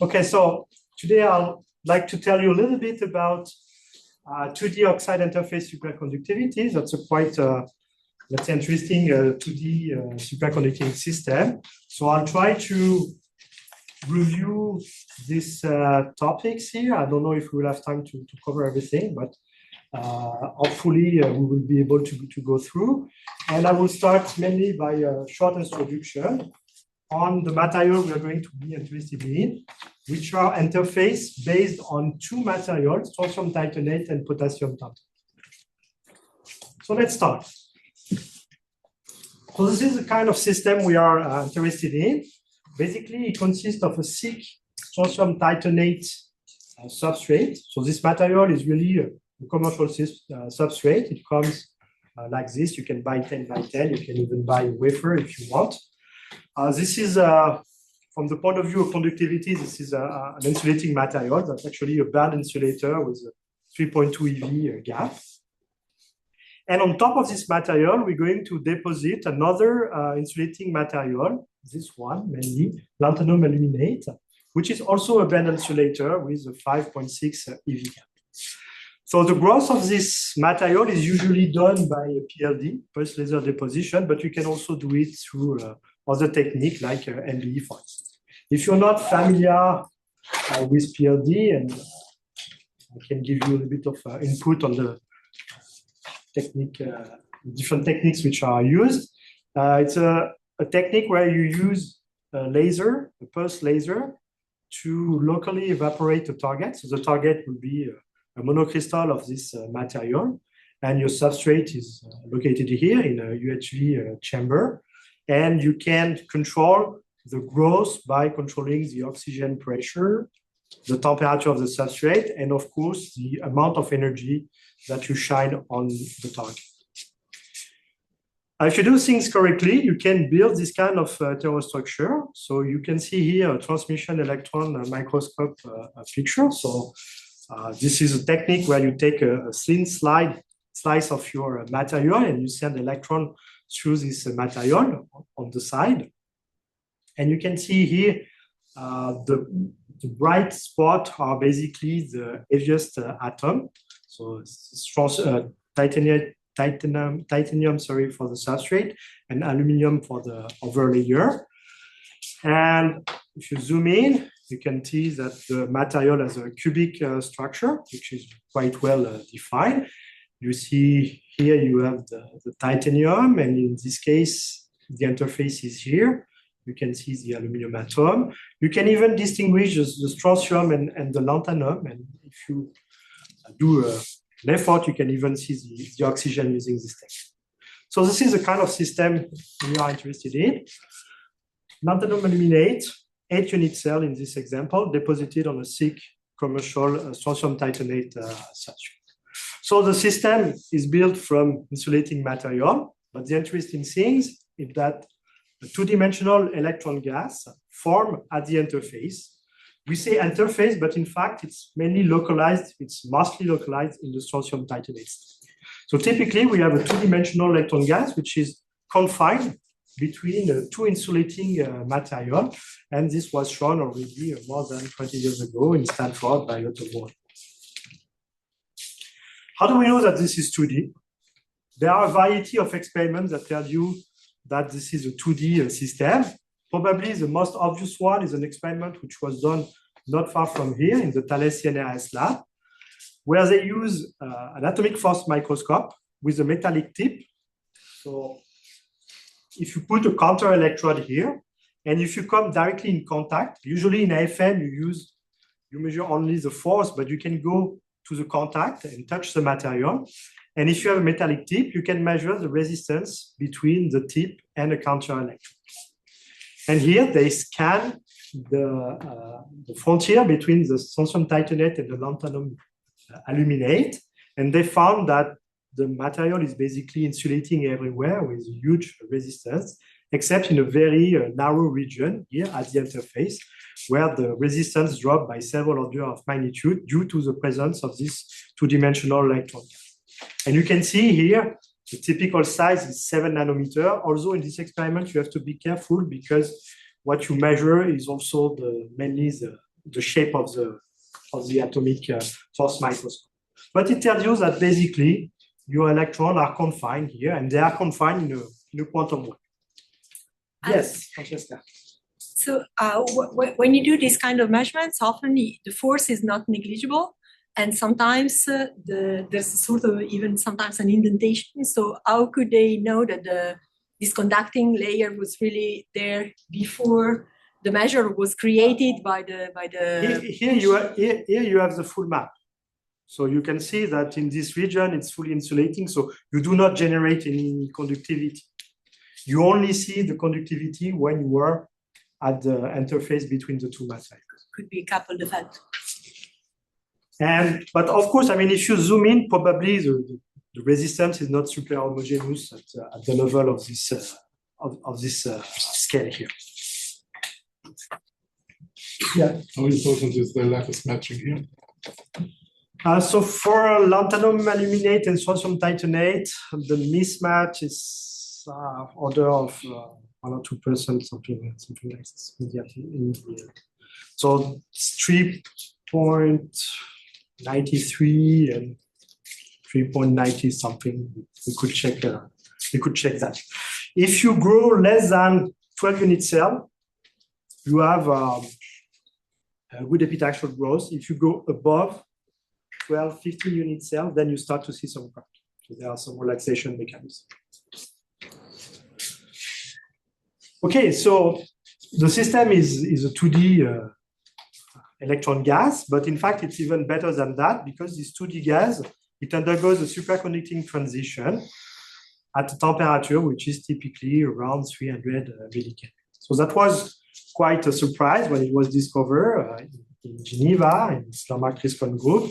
Okay, so today I'd like to tell you a little bit about 2D oxide interface superconductivity. That's a quite, let's say, interesting 2D superconducting system. So I'll try to review these topics here. I don't know if we will have time to cover everything, but hopefully we will be able to go through. And I will start mainly by a short introduction on the material we are going to be interested in, which are interface based on two materials, strontium titanate and potassium tantalum. So let's start. So this is the kind of system we are interested in. Basically, it consists of a thick strontium titanate substrate. So this material is really a commercial substrate. It comes like this. You can buy 10 by 10. You can even buy a wafer if you want. This is, from the point of view of conductivity, this is an insulating material. That's actually a band insulator with a 3.2 EV gap. And on top of this material, we're going to deposit another insulating material, this one mainly, lanthanum aluminate, which is also a band insulator with a 5.6 EV gap. So the growth of this material is usually done by a PLD, pulse laser deposition, but you can also do it through other technique like MBE, for instance. If you're not familiar with PLD, and I can give you a little bit of input on the technique, different techniques which are used. It's a technique where you use a laser, a pulse laser, to locally evaporate a target. So the target will be a monocrystal of this material, and your substrate is located here in a UHV chamber. And you can control the growth by controlling the oxygen pressure, the temperature of the substrate, and of course, the amount of energy that you shine on the target. If you do things correctly, you can build this kind of heterostructure. So you can see here a transmission electron microscope picture. So this is a technique where you take a thin slice of your material and you send electron through this material on the side. And you can see here the bright spots are basically the heaviest atom. So titanium, sorry, for the substrate, and aluminum for the overlayer. And if you zoom in, you can see that the material has a cubic structure, which is quite well defined. You see here you have the titanium, and in this case, the interface is here. You can see the aluminum atom. You can even distinguish the strontium and the lanthanum. And if you do an effort, you can even see the oxygen using this technique. So this is the kind of system we are interested in. Lanthanum aluminate, 8-unit cell in this example, deposited on a thick commercial strontium titanate substrate. So the system is built from insulating material, but the interesting thing is that a two-dimensional electron gas form at the interface. We say interface, but in fact, it's mainly localized. It's mostly localized in the strontium titanate. So typically, we have a two-dimensional electron gas, which is confined between two insulating material. And this was shown already more than 20 years ago in Stanford by Otto Ward. How do we know that this is 2D? There are a variety of experiments that tell you that this is a 2D system. Probably the most obvious one is an experiment which was done not far from here in the Thales CNRS lab, where they use an atomic force microscope with a metallic tip. So if you put a counter electrode here, and if you come directly in contact, usually in AFM you measure only the force, but you can go to the contact and touch the material. And if you have a metallic tip, you can measure the resistance between the tip and a counter electrode. And here they scan the frontier between the strontium titanate and the lanthanum aluminate. And they found that the material is basically insulating everywhere with huge resistance, except in a very narrow region here at the interface, where the resistance dropped by several orders of magnitude due to the presence of this two-dimensional electron. And you can see here, the typical size is 7 nanometers. Although in this experiment, you have to be careful because what you measure is also mainly the shape of the atomic force microscope. But it tells you that basically your electrons are confined here, and they are confined in a quantum way. Yes, Francesca. So when you do these kind of measurements, often the force is not negligible, and sometimes there's sort of even sometimes an indentation. So how could they know that this conducting layer was really there before the measure was created by the Here you have the full map. So you can see that in this region it's fully insulating, so you do not generate any conductivity. You only see the conductivity when you are at the interface between the two materials. Could be a coupled effect. But of course, I mean, if you zoom in, probably the resistance is not super homogeneous at the level of this scale here. Yeah. How important is the lattice matching here? So for lanthanum aluminate and strontium titanate, the mismatch is order of 1 or 2%, something like this. So it's 3.93 and 3.90 something. We could check that. If you grow less than 12 unit cell, you have a good epitaxial growth. If you go above 12, 15 unit cell, then you start to see some crack. So there are some relaxation mechanisms. Okay, so the system is a 2D electron gas, but in fact, it's even better than that because this 2D gas, it undergoes a superconducting transition at a temperature which is typically around 300 millikelvin. So that was quite a surprise when it was discovered in Geneva, in Jean-Marc Crispon group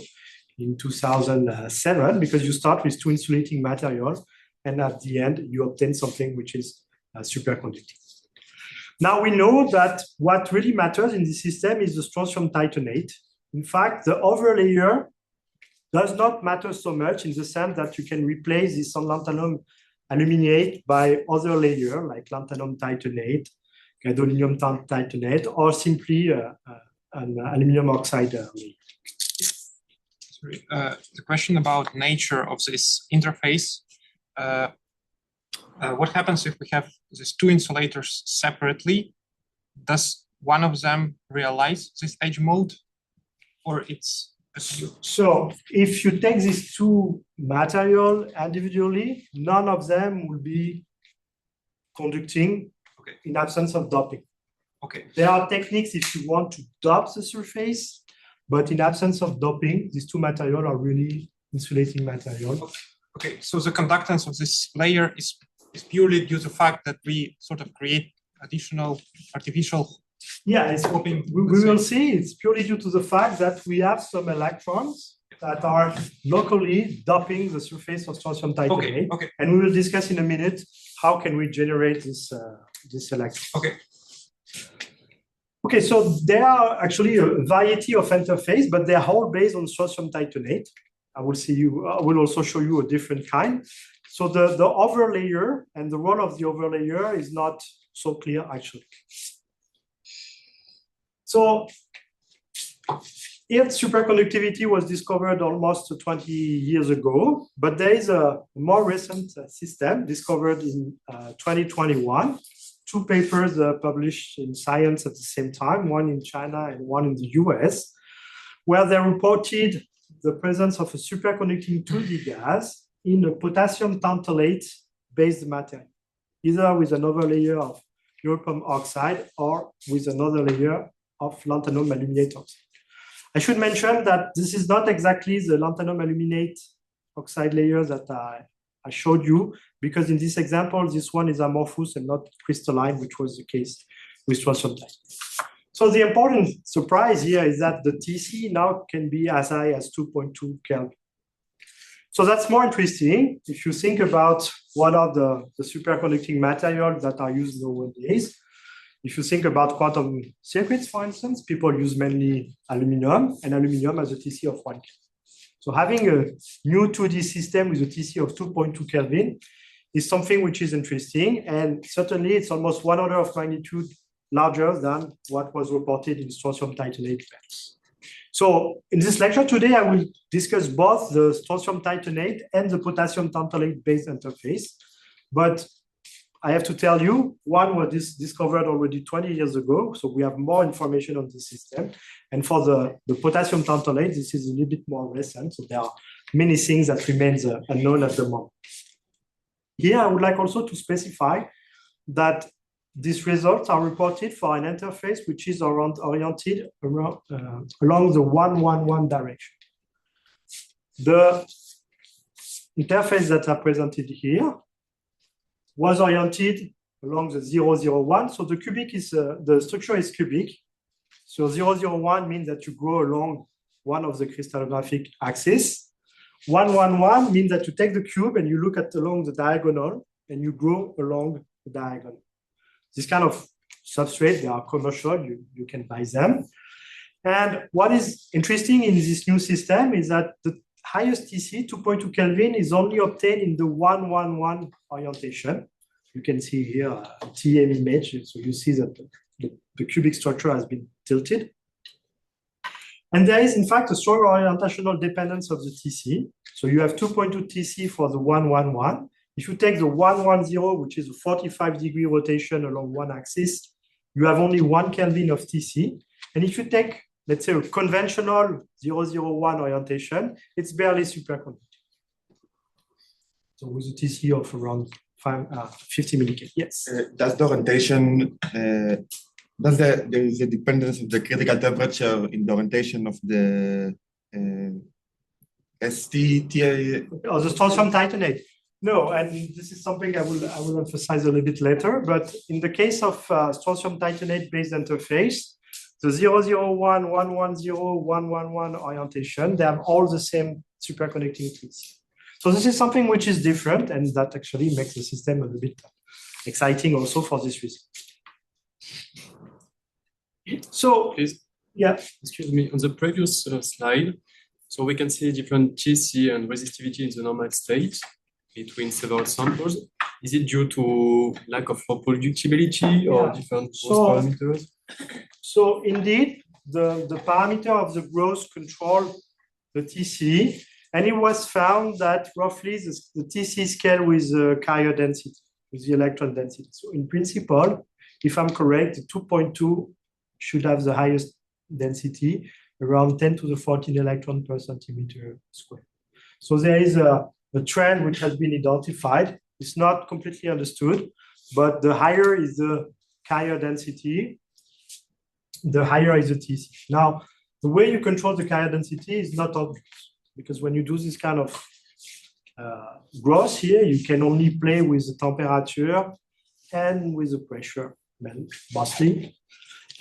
in 2007, because you start with two insulating materials, and at the end, you obtain something which is superconducting. Now we know that what really matters in this system is the strontium titanate. In fact, the overlayer does not matter so much in the sense that you can replace this lanthanum aluminate by other layer like lanthanum titanate, gadolinium titanate, or simply an aluminum oxide layer. Sorry, the question about nature of this interface. What happens if we have these two insulators separately? Does one of them realize this edge mode, or it's so if you take these two materials individually, none of them will be conducting in absence of doping. Okay. There are techniques if you want to dope the surface, but in absence of doping, these two materials are really insulating materials. Okay, so the conductance of this layer is purely due to the fact that we sort of create additional artificial. Yeah, we will see. It's purely due to the fact that we have some electrons that are locally doping the surface of strontium titanate. Okay. And we will discuss in a minute how can we generate this electron. Okay. Okay, so there are actually a variety of interface, but they are all based on strontium titanate. I will also show you a different kind. So the overlayer and the role of the overlayer is not so clear actually. So Earth superconductivity was discovered almost 20 years ago, but there is a more recent system discovered in 2021. Two papers published in Science at the same time, one in China and one in the US, where they reported the presence of a superconducting 2D gas in a potassium tantalate-based material, either with another layer of europium oxide or with another layer of lanthanum aluminate oxide. I should mention that this is not exactly the lanthanum aluminate oxide layer that I showed you, because in this example, this one is amorphous and not crystalline, which was the case with strontium titanate. So the important surprise here is that the TC now can be as high as 2.2 Kelvin. So that's more interesting if you think about what are the superconducting materials that are used nowadays. If you think about quantum circuits, for instance, people use mainly aluminum, and aluminum has a TC of 1 Kelvin. So having a new 2D system with a TC of 2.2 Kelvin is something which is interesting, and certainly it's almost 1 order of magnitude larger than what was reported in strontium titanate bands. So in this lecture today, I will discuss both the strontium titanate and the potassium tantalate based interface. But I have to tell you, one was discovered already 20 years ago, so we have more information on the system. And for the potassium tantalate, this is a little bit more recent, so there are many things that remains unknown at the moment. Here, I would like also to specify that these results are reported for an interface which is oriented along the 1-1-1 direction. The interface that are presented here was oriented along the 0-0-1. So the cubic is the structure is cubic. So 0-0-1 means that you go along one of the crystallographic axes. 1-1-1 means that you take the cube and you look at along the diagonal and you go along the diagonal. This kind of substrate, they are commercial, you can buy them. And what is interesting in this new system is that the highest TC, 2.2 Kelvin, is only obtained in the 1-1-1 orientation. You can see here a TM image, so you see that the cubic structure has been tilted. And there is, in fact, a strong orientational dependence of the TC. So you have 2.2 TC for the 1-1-1. If you take the 1-1-0, which is a 45-degree rotation along one axis, you have only 1 Kelvin of TC. And if you take, let's say, a conventional 0-0-1 orientation, it's barely superconducting. So with a TC of around 50 millikelvin. Yes. Does the orientation, there is a dependence of the critical temperature in the orientation of the ST? Or the strontium titanate? No, and this is something I will emphasize a little bit later. But in the case of strontium titanate based interface, the 0-0-1, 1-1-0, 1-1-1 orientation, they have all the same superconducting TC. So this is something which is different, and that actually makes the system a little bit exciting also for this reason. So, please, yeah. Excuse me, on the previous slide, so we can see different TC and resistivity in the normal state between several samples. Is it due to lack of reproducibility or different growth parameters? So indeed, the parameter of the growth control the TC, and it was found that roughly the TC scale with the carrier density, with the electron density. So in principle, if I'm correct, the 2.2 should have the highest density, around 10 to the 14 electron per centimeter square. So there is a trend which has been identified. It's not completely understood, but the higher is the carrier density, the higher is the TC. Now, the way you control the carrier density is not obvious, because when you do this kind of growth here, you can only play with the temperature and with the pressure, mostly.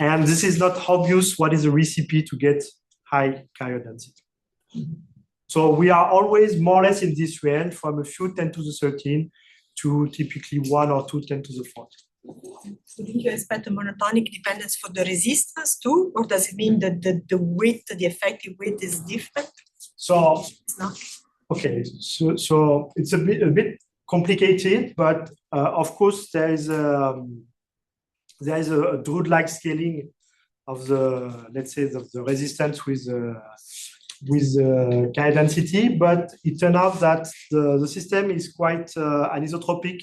And this is not obvious what is the recipe to get high carrier density. So we are always more or less in this range from a few 10 to the 13 to typically 1 or 2 10 to the 14. So do you expect a monotonic dependence for the resistance too? Or does it mean that the width, the effective width is different? So it's not. Okay, so it's a bit complicated, but of course there is a Drude-like scaling of the, let's say, of the resistance with carrier density, but it turned out that the system is quite anisotropic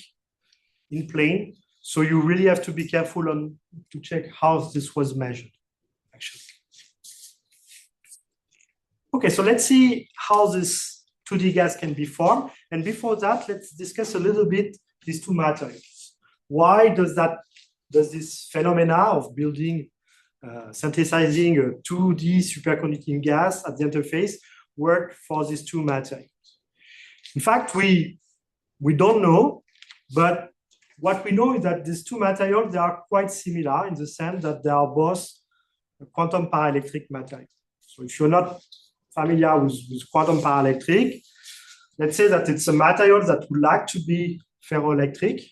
in plane, so you really have to be careful to check how this was measured, actually. Okay, so let's see how this 2D gas can be formed, and before that, let's discuss a little bit these two materials. Why does this phenomena of building, synthesizing a 2D superconducting gas at the interface work for these two materials? In fact, we don't know, but what we know is that these two materials, they are quite similar in the sense that they are both quantum paraelectric materials. So if you're not familiar with quantum paraelectric, let's say that it's a material that would like to be ferroelectric,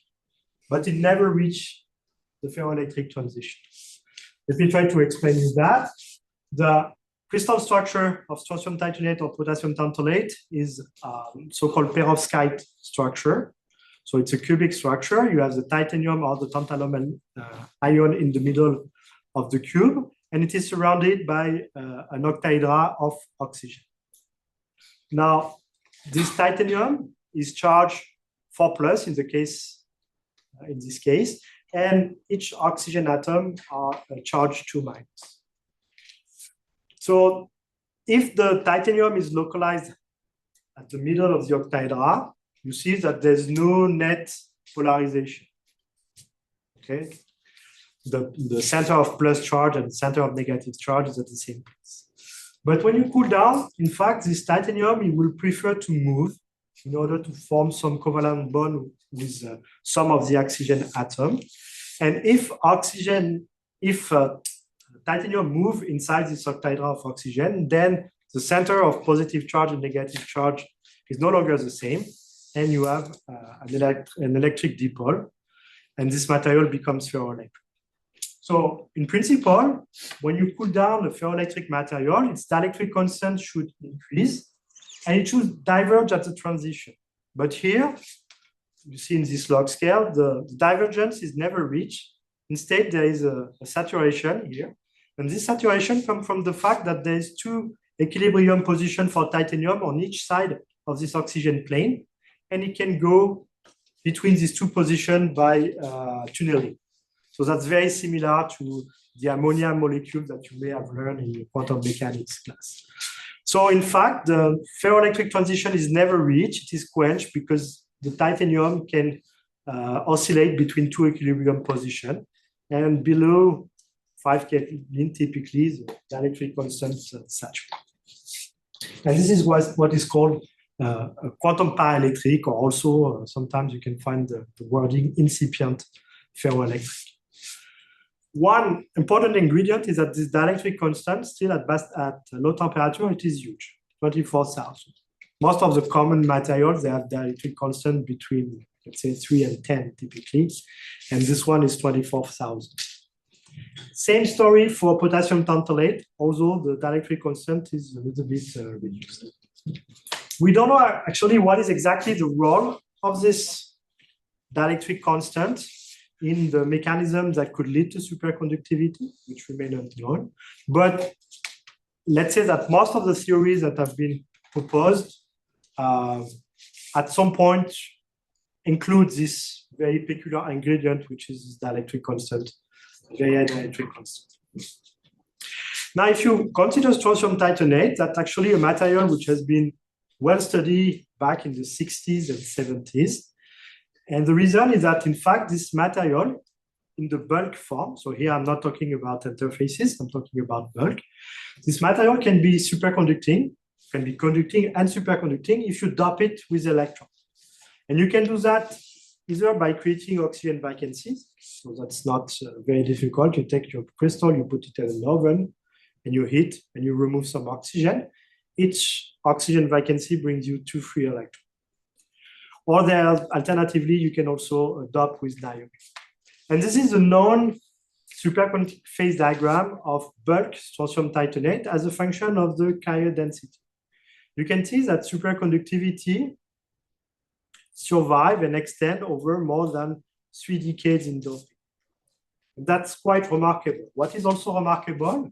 but it never reached the ferroelectric transition. Let me try to explain you that. The crystal structure of strontium titanate or potassium tantalate is so-called perovskite structure. So it's a cubic structure. You have the titanium or the tantalum ion in the middle of the cube, and it is surrounded by an octahedra of oxygen. Now, this titanium is charged 4+ in this case, and each oxygen atom are charged 2-. So if the titanium is localized at the middle of the octahedra, you see that there's no net polarization. Okay, the center of plus charge and the center of negative charge is at the same place. But when you cool down, in fact, this titanium, it will prefer to move in order to form some covalent bond with some of the oxygen atom. And if titanium move inside this octahedra of oxygen, then the center of positive charge and negative charge is no longer the same, and you have an electric dipole, and this material becomes ferroelectric. So in principle, when you cool down a ferroelectric material, its dielectric constant should increase, and it should diverge at the transition. But here, you see in this log scale, the divergence is never reached. Instead, there is a saturation here. And this saturation comes from the fact that there's 2 equilibrium positions for titanium on each side of this oxygen plane. And it can go between these 2 positions by tunneling. So that's very similar to the ammonia molecule that you may have learned in your quantum mechanics class. So in fact, the ferroelectric transition is never reached. It is quenched because the titanium can oscillate between 2 equilibrium positions. And below 5 Kelvin, typically, the dielectric constant is saturated. And this is what is called a quantum paraelectric, or also sometimes you can find the wording incipient ferroelectric. One important ingredient is that this dielectric constant, still at low temperature, it is huge, 24,000. Most of the common materials, they have dielectric constant between, let's say, 3 and 10 typically, and this one is 24,000. Same story for potassium tantalate, although the dielectric constant is a little bit reduced. We don't know actually what is exactly the role of this dielectric constant in the mechanism that could lead to superconductivity, which remain unknown. But let's say that most of the theories that have been proposed at some point include this very peculiar ingredient, which is dielectric constant, very high dielectric constant. Now, if you consider strontium titanate, that's actually a material which has been well studied back in the 60s and 70s. And the reason is that, in fact, this material in the bulk form, so here I'm not talking about interfaces, I'm talking about bulk. This material can be superconducting, can be conducting and superconducting if you dope it with electrons. And you can do that either by creating oxygen vacancies. So that's not very difficult. You take your crystal, you put it in an oven, and you heat, and you remove some oxygen. Each oxygen vacancy brings you 2 free electrons. Or alternatively, you can also dope with niobate. And this is a known superconducting phase diagram of bulk strontium titanate as a function of the carrier density. You can see that superconductivity survive and extend over more than 3 decades in doping. That's quite remarkable. What is also remarkable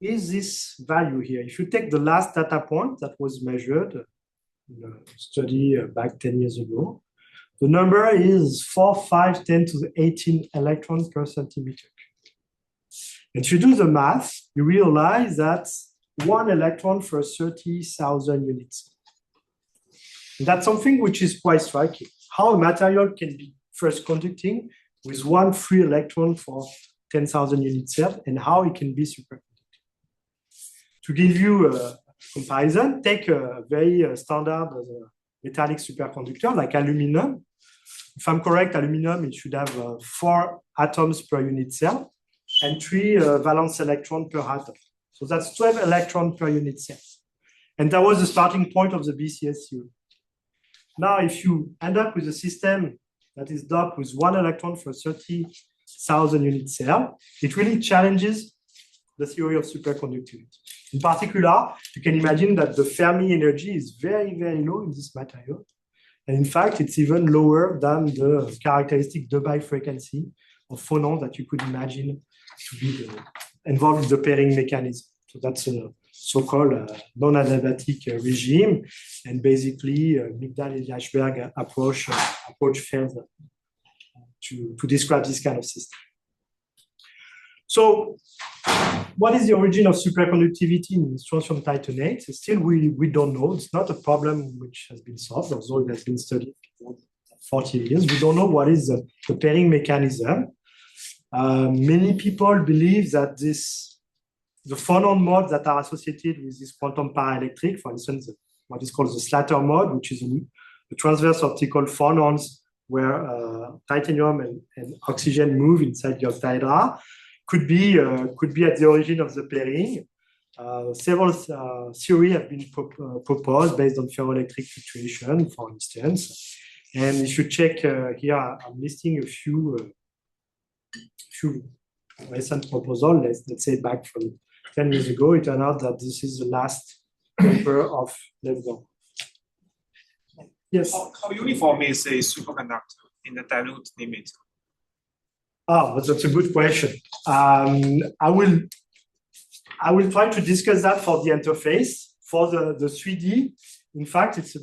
is this value here. If you take the last data point that was measured in a study back 10 years ago, the number is 4, 5, 10 to the 18 electrons per centimeter. And if you do the math, you realize that 1 electron for 30,000 units. And that's something which is quite striking. How a material can be first conducting with 1 free electron for 10,000 unit cell, and how it can be superconducting. To give you a comparison, take a very standard metallic superconductor like aluminum. If I'm correct, aluminum, it should have 4 atoms per unit cell and 3 valence electrons per atom. So that's 12 electrons per unit cell. And that was the starting point of the BCS theory. Now, if you end up with a system that is doped with 1 electron for 30,000 unit cell, it really challenges the theory of superconductivity. In particular, you can imagine that the Fermi energy is very, very low in this material. And in fact, it's even lower than the characteristic Debye frequency of phonons that you could imagine to be involved in the pairing mechanism. So that's a so-called non-adiabatic regime. And basically, Migdal-Eliashberg approach fails to describe this kind of system. So what is the origin of superconductivity in strontium titanate? Still, we don't know. It's not a problem which has been solved, although it has been studied for 40 years. We don't know what is the pairing mechanism. Many people believe that the phonon modes that are associated with this quantum paraelectric, for instance, what is called the Slater mode, which is a transverse optical phonons where titanium and oxygen move inside the octahedra, could be at the origin of the pairing. Several theories have been proposed based on ferroelectric fluctuation, for instance. And if you check here, I'm listing a few recent proposals, let's say back from 10 years ago. It turned out that this is the last paper of Levgon. Yes? How uniform is a superconductor in the dilute limit? Oh, that's a good question. I will try to discuss that for the interface. For the 3D, in fact, it's a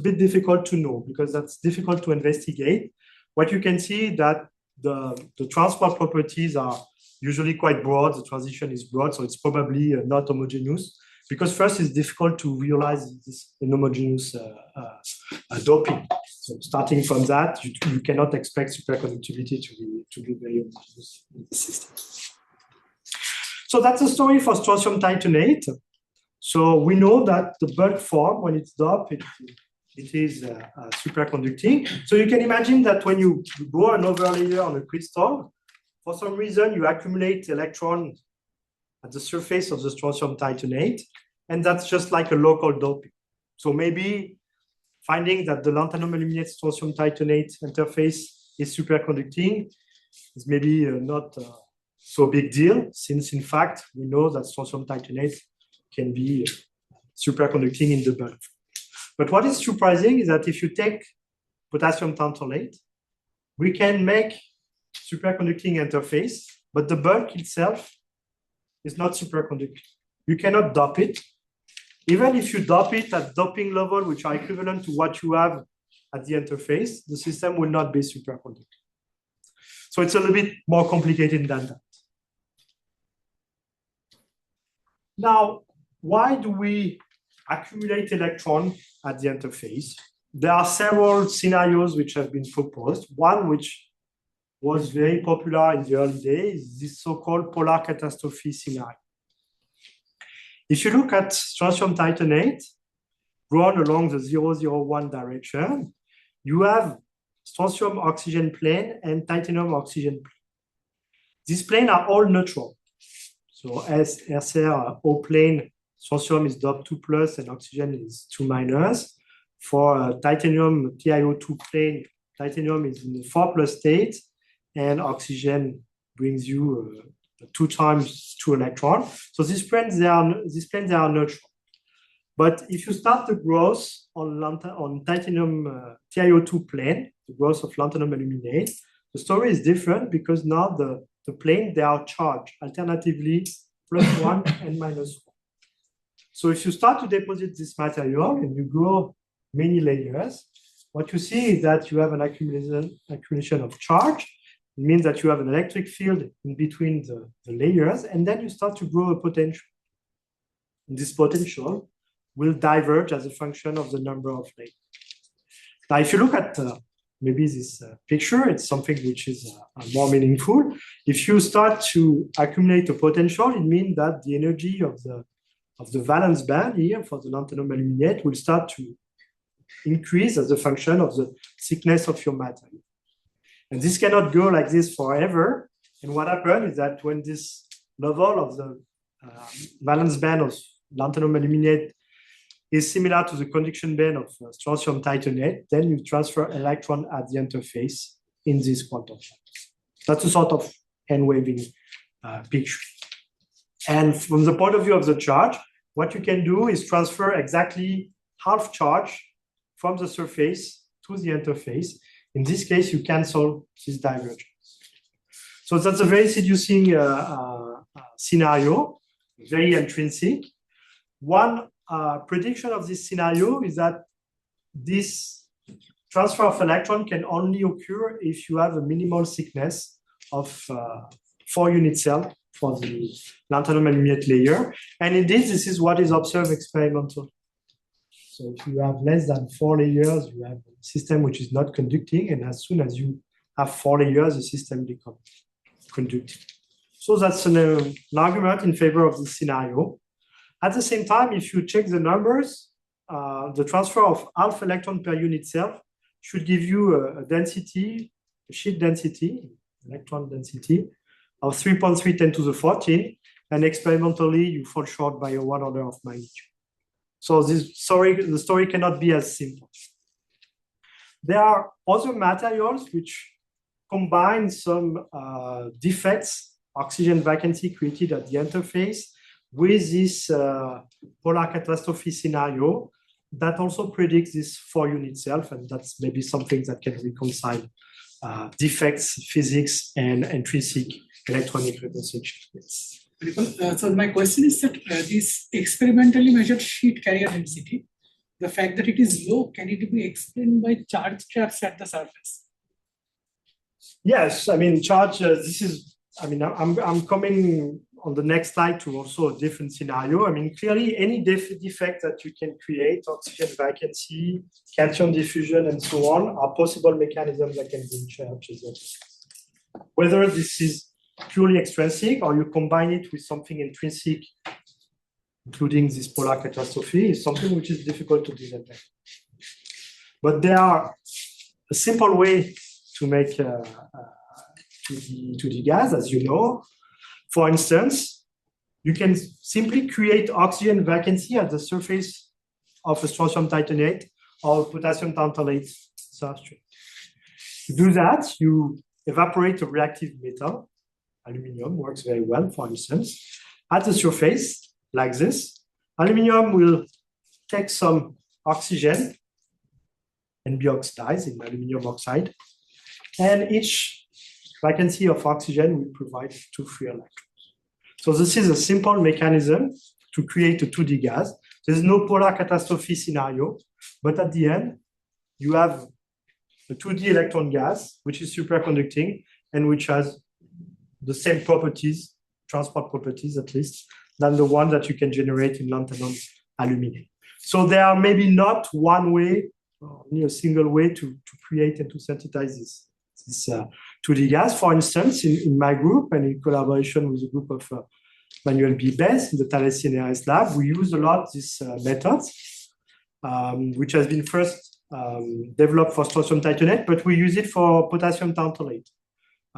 bit difficult to know because that's difficult to investigate. What you can see that the transport properties are usually quite broad. The transition is broad, so it's probably not homogeneous. Because first, it's difficult to realize this inhomogeneous doping. So starting from that, you cannot expect superconductivity to be very homogeneous in the system. So that's the story for strontium titanate. So we know that the bulk form, when it's doped, it is superconducting. So you can imagine that when you go an overlayer on a crystal, for some reason you accumulate electrons at the surface of the strontium titanate, and that's just like a local doping. So maybe finding that the lanthanum aluminate strontium titanate interface is superconducting is maybe not so big deal, since in fact we know that strontium titanate can be superconducting in the bulk. But what is surprising is that if you take potassium tantalate, we can make superconducting interface, but the bulk itself is not superconducting. You cannot dope it. Even if you dope it at doping level, which are equivalent to what you have at the interface, the system will not be superconducting. So it's a little bit more complicated than that. Now, why do we accumulate electrons at the interface? There are several scenarios which have been proposed. One which was very popular in the early days, this so-called polar catastrophe scenario. If you look at strontium titanate drawn along the 001 direction, you have strontium oxygen plane and titanium oxygen plane. These planes are all neutral. So as SR O plane, strontium is doped 2+ and oxygen is 2-. For titanium TiO2 plane, titanium is in the 4+ state, and oxygen brings you 2 times 2 electrons. So these planes they are neutral. But if you start the growth on titanium TiO2 plane, the growth of lanthanum aluminate, the story is different because now the plane they are charged alternatively +1 and -1. So if you start to deposit this material and you grow many layers, what you see is that you have an accumulation of charge. It means that you have an electric field in between the layers, and then you start to grow a potential. And this potential will diverge as a function of the number of layers. Now, if you look at maybe this picture, it's something which is more meaningful. If you start to accumulate a potential, it means that the energy of the valence band here for the lanthanum aluminate will start to increase as a function of the thickness of your material. And this cannot go like this forever. And what happens is that when this level of the valence band of lanthanum aluminate is similar to the conduction band of strontium titanate, then you transfer electron at the interface in this quantum channels. That's a sort of hand-waving picture. And from the point of view of the charge, what you can do is transfer exactly half charge from the surface to the interface. In this case, you cancel this divergence. So that's a very seducing scenario, very intrinsic. One prediction of this scenario is that this transfer of electron can only occur if you have a minimal thickness of 4 unit cell for the lanthanum aluminate layer. And indeed, this is what is observed experimentally. So if you have less than 4 layers, you have a system which is not conducting. And as soon as you have 4 layers, the system becomes conducting. So that's an argument in favor of this scenario. At the same time, if you check the numbers, the transfer of half electron per unit cell should give you a density, a sheet density, electron density of 3.3 10 to the 14, and experimentally you fall short by a 1 order of magnitude. So the story cannot be as simple. There are other materials which combine some defects, oxygen vacancy created at the interface, with this polar catastrophe scenario that also predicts this 4 unit self, and that's maybe something that can reconcile defects, physics, and intrinsic electronic representation. So my question is that this experimentally measured sheet carrier density, the fact that it is low, can it be explained by charge traps at the surface? Yes, I mean, charge, this is, I mean, I'm coming on the next slide to also a different scenario. I mean, clearly any defect that you can create, oxygen vacancy, cation diffusion, and so on, are possible mechanisms that can bring charges. Whether this is purely extrinsic or you combine it with something intrinsic, including this polar catastrophe, is something which is difficult to disentangle. But there are a simple way to make to the gas, as you know. For instance, you can simply create oxygen vacancy at the surface of a strontium titanate or potassium tantalate substrate. To do that, you evaporate a reactive metal. Aluminium works very well, for instance. At the surface, like this, aluminium will take some oxygen and be oxidized in aluminium oxide. And each vacancy of oxygen will provide 2 free electrons. So this is a simple mechanism to create a 2D gas. There's no polar catastrophe scenario, but at the end, you have a 2D electron gas, which is superconducting and which has the same properties, transport properties at least, than the one that you can generate in lanthanum aluminate. So there are maybe not one way, only a single way to create and to synthesize this 2D gas. For instance, in my group and in collaboration with a group of Manuel Bibes in the Thales CNRS lab, we use a lot this method, which has been first developed for strontium titanate, but we use it for potassium tantalate.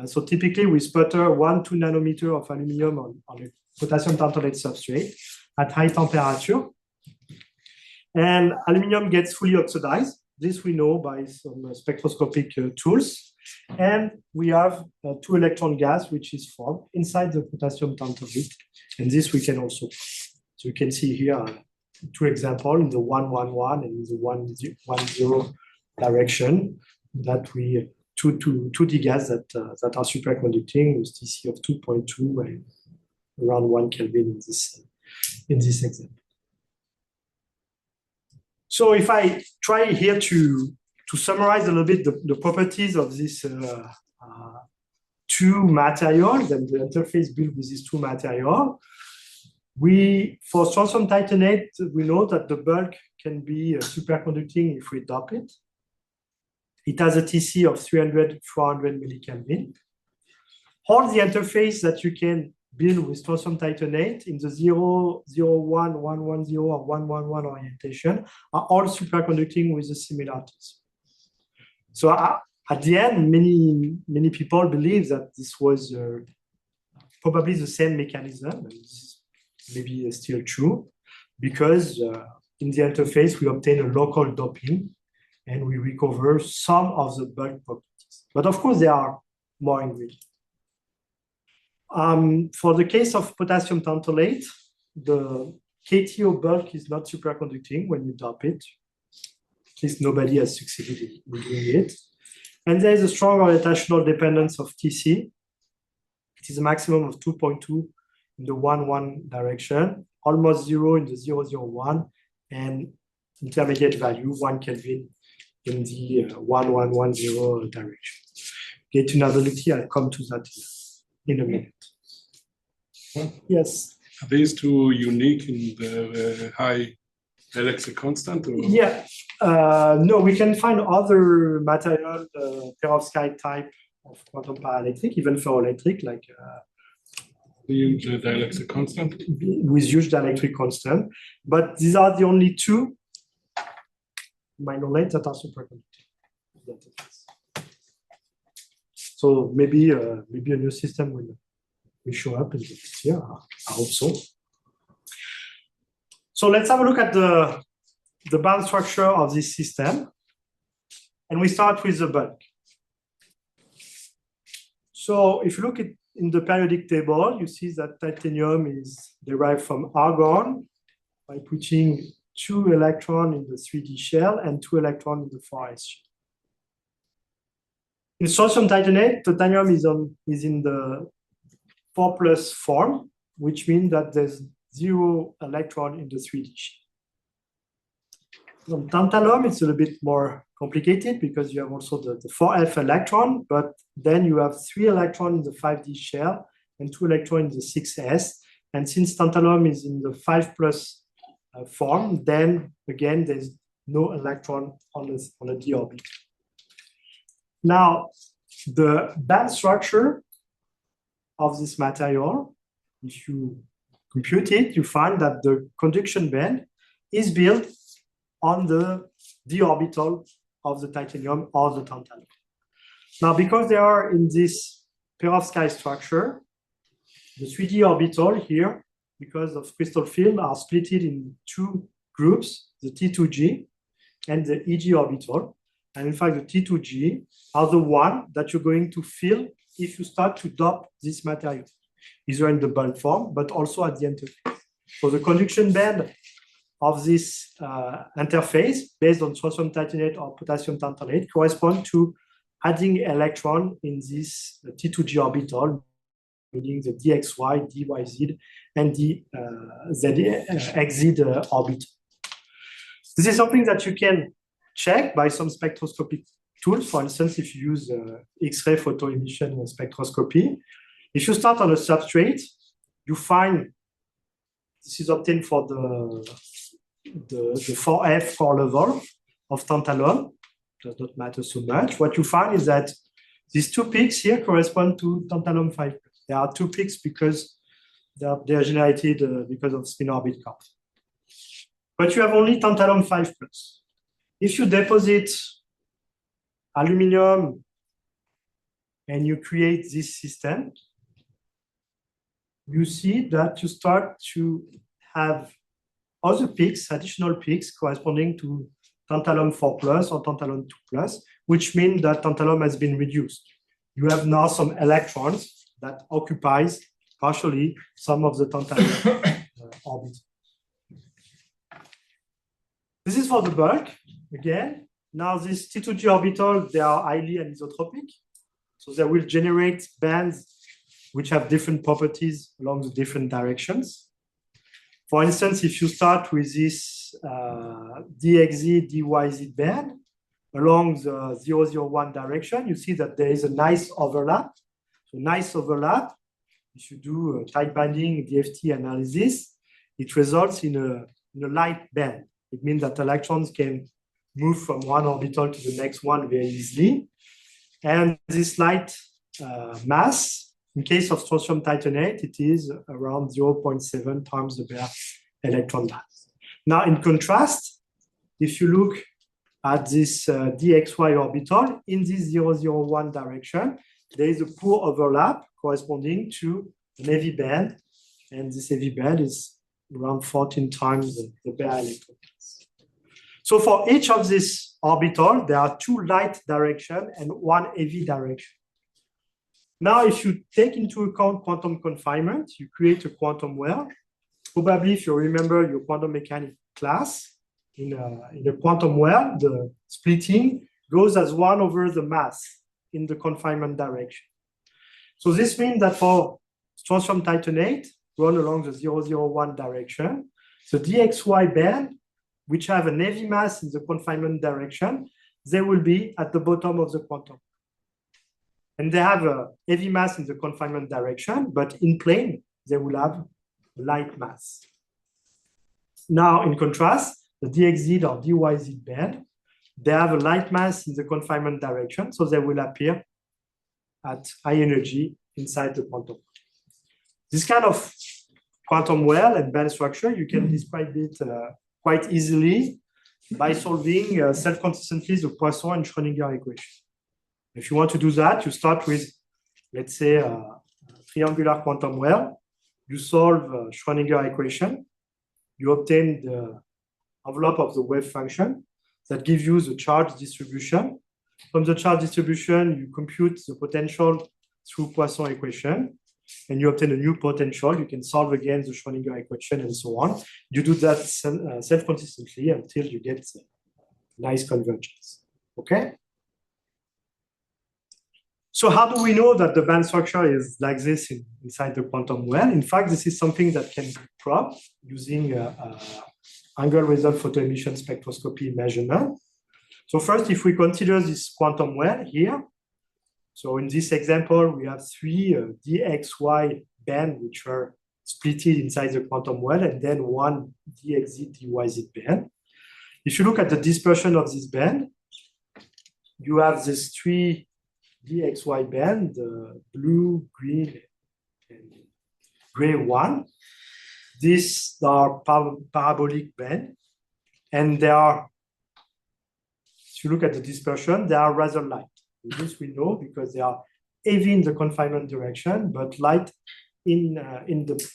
So typically we sputter 1-2 nanometer of aluminum on a potassium tantalate substrate at high temperature. And aluminum gets fully oxidized. This we know by some spectroscopic tools. And we have a 2 electron gas, which is formed inside the potassium tantalate. And this we can also, so you can see here 2 examples in the 1-1-1 and the 1-0 direction that we 2D gas that are superconducting with TC of 2.2 and around 1 Kelvin in this example. So if I try here to summarize a little bit the properties of these 2 materials and the interface built with these 2 materials, for strontium titanate, we know that the bulk can be superconducting if we dope it. It has a TC of 300-400 millikelvin. All the interface that you can build with strontium titanate in the 0, 0, 1, 1, 1, 0, or 1, 1, 1 orientation are all superconducting with the similarities. So at the end, many people believe that this was probably the same mechanism, and this is maybe still true, because in the interface, we obtain a local doping, and we recover some of the bulk properties. But of course, there are more ingredients. For the case of potassium tantalate, the KTO bulk is not superconducting when you dope it. least nobody has succeeded in doing it. And there is a strong orientational dependence of TC. It is a maximum of 2.2 in the 1,1 direction, almost 0 in the 0,0,1, and intermediate value 1 Kelvin in the 1,110 direction. Gate tunability, I'll come to that in a minute. Yes. Are these two unique in the high electric constant? Or? Yeah. No, we can find other material, perovskite type of quantum paraelectric, even ferroelectric, like Huge dielectric constant? with huge dielectric constant. But these are the only two, my knowledge, that are superconducting. So maybe a new system will show up in the next year. I hope so. So let's have a look at the band structure of this system. And we start with the bulk. So if you look at in the periodic table, you see that titanium is derived from argon by putting 2 electrons in the 3D shell and 2 electrons in the 4s shell. In strontium titanate, titanium is in the 4+ form, which means that there's 0 electron in the 3D shell. On tantalum, it's a little bit more complicated because you have also the 4F electron, but then you have 3 electrons in the 5D shell and 2 electrons in the 6s. And since tantalum is in the 5+ form, then again, there's no electron on a d orbit. Now, the band structure of this material, if you compute it, you find that the conduction band is built on the d orbital of the titanium or the tantalum. Now, because they are in this perovskite structure, the 3D orbital here, because of crystal film, are split in 2 groups, the T2G and the EG orbital. And in fact, the T2G are the one that you're going to fill if you start to dope this material, either in the bulk form, but also at the interface. So the conduction band of this interface, based on strontium titanate or potassium tantalate, correspond to adding electron in this T2G orbital, meaning the dxy, dyz, and the zxz orbital. This is something that you can check by some spectroscopic tools. For instance, if you use X-ray photoemission spectroscopy, if you start on a substrate, you find this is obtained for the 4F core level of tantalum. Does not matter so much. What you find is that these 2 peaks here correspond to tantalum 5+. There are 2 peaks because they are generated because of spin orbit curve. But you have only tantalum 5+. If you deposit aluminum and you create this system, you see that you start to have other peaks, additional peaks corresponding to tantalum 4+ or tantalum 2+, which means that tantalum has been reduced. You have now some electrons that occupies partially some of the tantalum orbit. This is for the bulk. Again, now this T2G orbital, they are highly anisotropic. So they will generate bands which have different properties along the different directions. For instance, if you start with this dxz, dyz band along the 001 direction, you see that there is a nice overlap. So nice overlap, if you do tight binding DFT analysis, it results in a light band. It means that electrons can move from one orbital to the next one very easily. And this light mass, in case of strontium titanate, it is around 0.7 times the bare electron mass. Now, in contrast, if you look at this dxy orbital in this 001 direction, there is a poor overlap corresponding to an heavy band, and this heavy band is around 14 times the bare electron mass. So for each of these orbitals, there are 2 light directions and 1 heavy direction. Now, if you take into account quantum confinement, you create a quantum well. Probably, if you remember your quantum mechanics class, in a quantum well, the splitting goes as 1 over the mass in the confinement direction. So this means that for strontium titanate run along the 001 direction, the DXY band, which have an heavy mass in the confinement direction, they will be at the bottom of the quantum. And they have a heavy mass in the confinement direction, but in plane, they will have light mass. Now, in contrast, the DXZ or DYZ band, they have a light mass in the confinement direction, so they will appear at high energy inside the quantum. This kind of quantum well and band structure, you can describe it quite easily by solving self-consistently the Poisson and Schrödinger equation. If you want to do that, you start with, let's say, a triangular quantum well. You solve Schrödinger equation. You obtain the envelope of the wave function that gives you the charge distribution. From the charge distribution, you compute the potential through Poisson equation, and you obtain a new potential. You can solve again the Schrödinger equation and so on. You do that self-consistently until you get nice convergence. Okay? So how do we know that the band structure is like this inside the quantum well? In fact, this is something that can be probed using angle result photoemission spectroscopy measurement. So first, if we consider this quantum well here, so in this example, we have 3 DXY band which are splitted inside the quantum well, and then 1 DXZ, DYZ band. If you look at the dispersion of this band, you have this 3 DXY band, blue, green, and gray one. These are parabolic band, and they are, if you look at the dispersion, they are rather light. And this we know because they are heavy in the confinement direction, but light in the.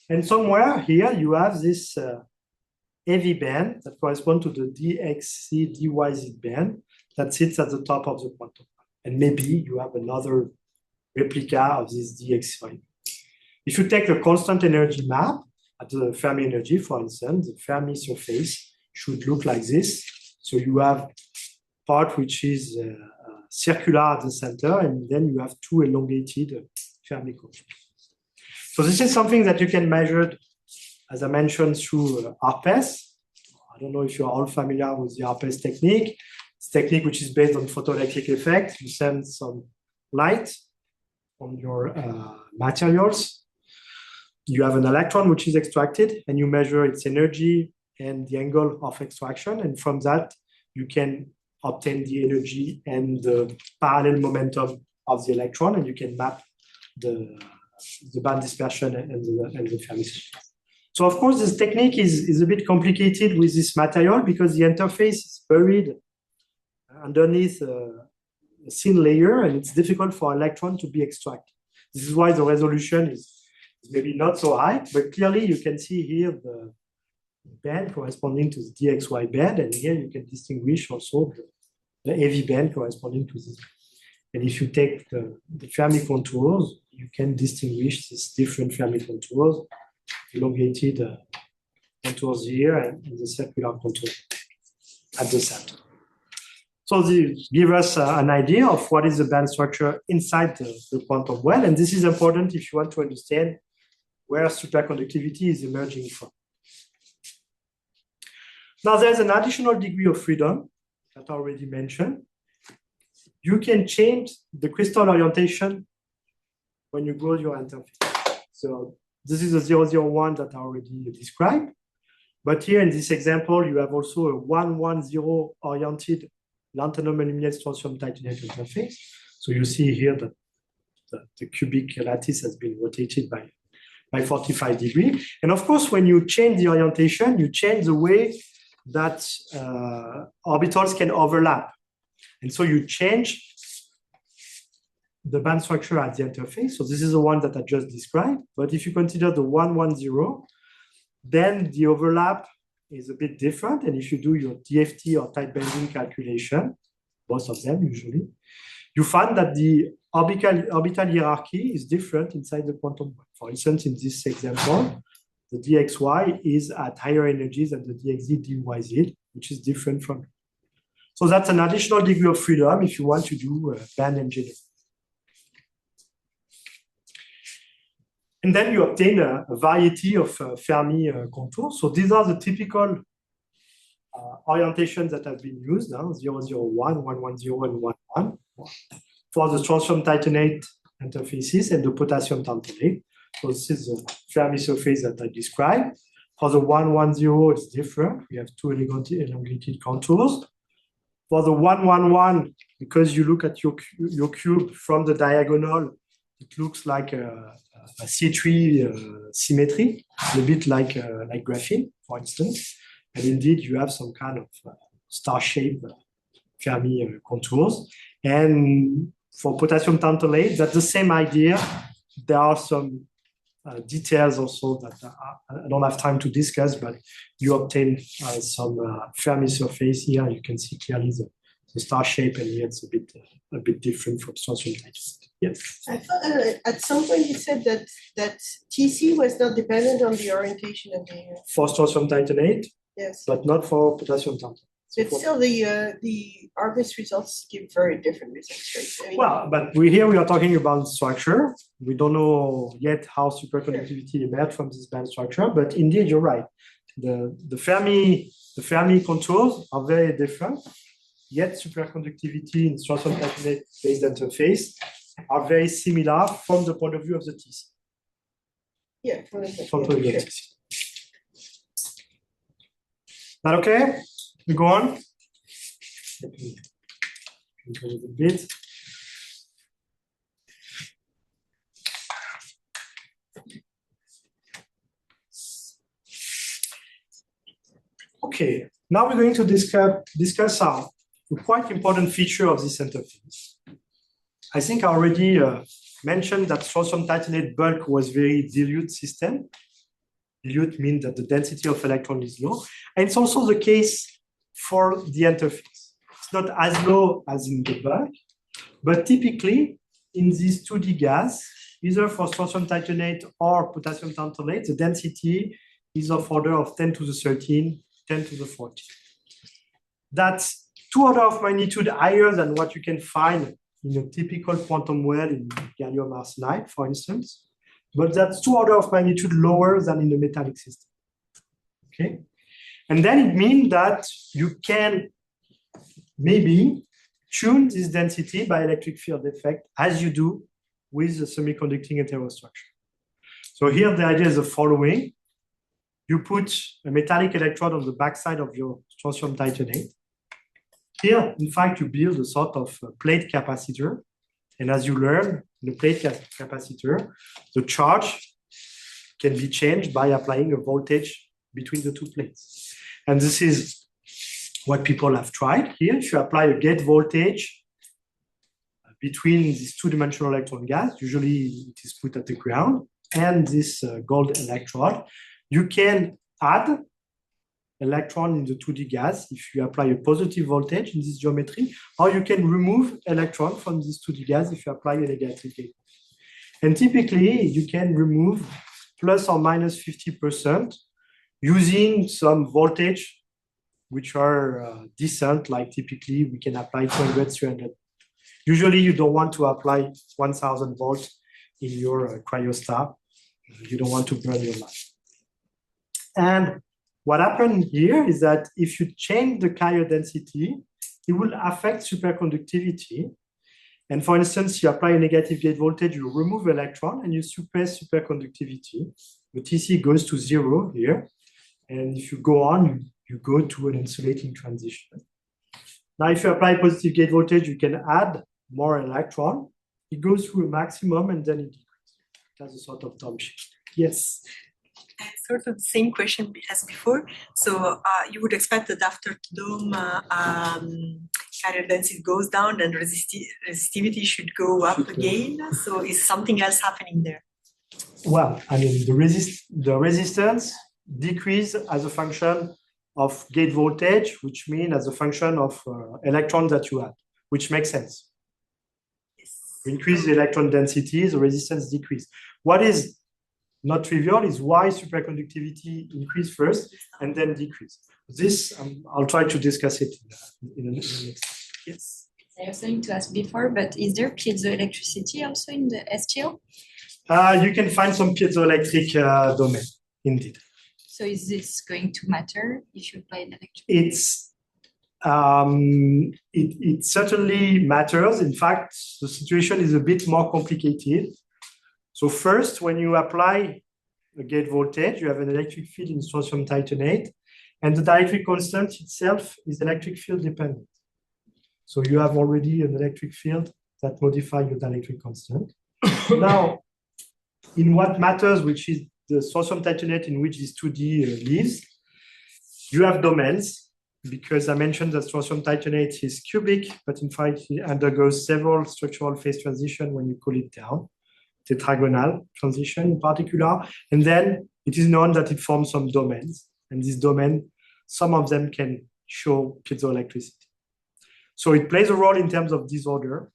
And somewhere here you have this heavy band that corresponds to the DXC DYZ band that sits at the top of the quantum. And maybe you have another replica of this DXY. If you take the constant energy map at the Fermi energy, for instance, the Fermi surface should look like this. So you have part which is circular at the center, and then you have 2 elongated Fermi contours. So this is something that you can measure, as I mentioned, through ARPES. I don't know if you're all familiar with the ARPES technique. It's a technique which is based on photoelectric effect. You send some light on your materials. You have an electron which is extracted, and you measure its energy and the angle of extraction. And from that, you can obtain the energy and the parallel momentum of the electron, and you can map the band dispersion and the Fermi surface. So of course, this technique is a bit complicated with this material because the interface is buried underneath a thin layer, and it's difficult for electron to be extracted. This is why the resolution is maybe not so high, but clearly you can see here the band corresponding to the DXY band, and here you can distinguish also the heavy band corresponding to this. And if you take the Fermi contours, you can distinguish these different Fermi contours, elongated contours here and the circular contour at the center. So this gives us an idea of what is the band structure inside the quantum well, and this is important if you want to understand where superconductivity is emerging from. Now there's an additional degree of freedom that I already mentioned. You can change the crystal orientation when you grow your interface. So this is a 001 that I already described. But here in this example, you have also a 110 oriented lanthanum aluminate strontium titanate interface. So you see here that the cubic lattice has been rotated by 45 degrees. And of course, when you change the orientation, you change the way that orbitals can overlap. And so you change the band structure at the interface. So this is the one that I just described. But if you consider the 110, then the overlap is a bit different. And if you do your DFT or tight bending calculation, both of them usually, you find that the orbital hierarchy is different inside the quantum well. For instance, in this example, the dxy is at higher energies than the dxz dyz, which is different from. So that's an additional degree of freedom if you want to do band engineering. And then you obtain a variety of Fermi contours. So these are the typical orientations that have been used now, 001, 110, and 11 for the strontium titanate interfaces and the potassium tantalate. So this is the Fermi surface that I described. For the 110, it's different. We have two elongated contours. For the 111, because you look at your cube from the diagonal, it looks like a C3 symmetry, a bit like graphene, for instance. And indeed, you have some kind of star-shaped Fermi contours. And for potassium tantalate, that's the same idea. There are some details also that I don't have time to discuss, but you obtain some Fermi surface here. You can see clearly the star shape, and here it's a bit different from strontium titanate. Yes. I thought at some point you said that TC was not dependent on the orientation of the. For strontium titanate, yes, but not for potassium tantalate. But still, the ARGUS results give very different results, right? I mean, well, but we are talking about structure. We don't know yet how superconductivity emerged from this band structure, but indeed, you're right. The Fermi contours are very different, yet superconductivity in strontium titanate based interface are very similar from the point of view of the TC. Yeah, from the point of view of the TC. That okay? We go on. Let me control it a bit. Okay, now we're going to discuss a quite important feature of this interface. I think I already mentioned that strontium titanate bulk was very dilute system. Dilute means that the density of electron is low. And it's also the case for the interface. It's not as low as in the bulk, but typically in this 2D gas, either for strontium titanate or potassium tantalate, the density is of order of 10 to the 13, 10 to the 14. That's 2 orders of magnitude higher than what you can find in a typical quantum well in gallium arsenide, for instance. But that's 2 orders of magnitude lower than in the metallic system. Okay? And then it means that you can maybe tune this density by electric field effect as you do with the semiconducting heterostructure. So here the idea is the following. You put a metallic electrode on the backside of your strontium titanate. Here, in fact, you build a sort of plate capacitor. And as you learn, in the plate capacitor, the charge can be changed by applying a voltage between the two plates. And this is what people have tried here. If you apply a gate voltage between this two-dimensional electron gas, usually it is put at the ground, and this gold electrode, you can add electron in the 2D gas if you apply a positive voltage in this geometry, or you can remove electron from this 2D gas if you apply a negative gate. And typically, you can remove plus or minus 50% using some voltage which are decent, like typically we can apply 200, 300. Usually you don't want to apply 1000 volts in your cryostat. You don't want to burn your life. And what happened here is that if you change the carrier density, it will affect superconductivity. And for instance, you apply a negative gate voltage, you remove electron and you suppress superconductivity. The TC goes to 0 here. And if you go on, you go to an insulating transition. Now, if you apply positive gate voltage, you can add more electron. It goes through a maximum and then it decreases. That's a sort of dumb shift. Yes. Sort of the same question as before. So you would expect that after dome carrier density goes down and resistivity should go up again. So is something else happening there? Well, I mean, the resistance decrease as a function of gate voltage, which means as a function of electrons that you add, which makes sense. Yes. You increase the electron density, the resistance decrease. What is not trivial is why superconductivity increase first and then decrease. This, I'll try to discuss it in the next. Yes. I was going to ask before, but is there piezoelectricity also in the STO? You can find some piezoelectric domain, indeed. So is this going to matter if you apply an electric? It certainly matters. In fact, the situation is a bit more complicated. So first, when you apply a gate voltage, you have an electric field in strontium titanate, and the dielectric constant itself is electric field dependent. So you have already an electric field that modifies your dielectric constant. Now, in what matters, which is the strontium titanate in which this 2D lives, you have domains, because I mentioned that strontium titanate is cubic, but in fact it undergoes several structural phase transition when you cool it down, tetragonal transition in particular, and then it is known that it forms some domains, and this domain, some of them can show piezoelectricity. So it plays a role in terms of disorder.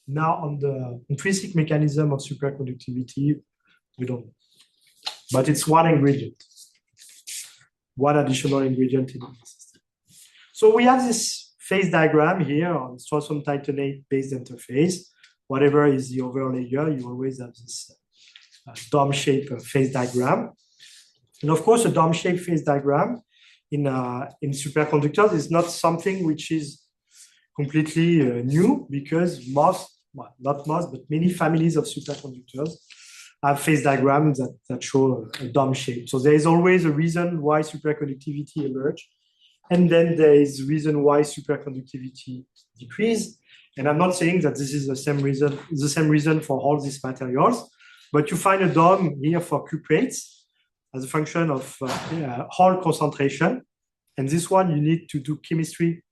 Now on the intrinsic mechanism of superconductivity, we don't know. But it's one ingredient, one additional ingredient in the system. So we have this phase diagram here on strontium titanate based interface. Whatever is the overlay layer, you always have this dome-shaped phase diagram. And of course, a dome-shaped phase diagram in superconductors is not something which is completely new, because not most, but many families of superconductors have phase diagrams that show a dome shape. So there is always a reason why superconductivity emerged, and then there is a reason why superconductivity decreased. And I'm not saying that this is the same reason for all these materials, but you find a dome here for cuprates as a function of Hall concentration. And this one, you need to do chemistry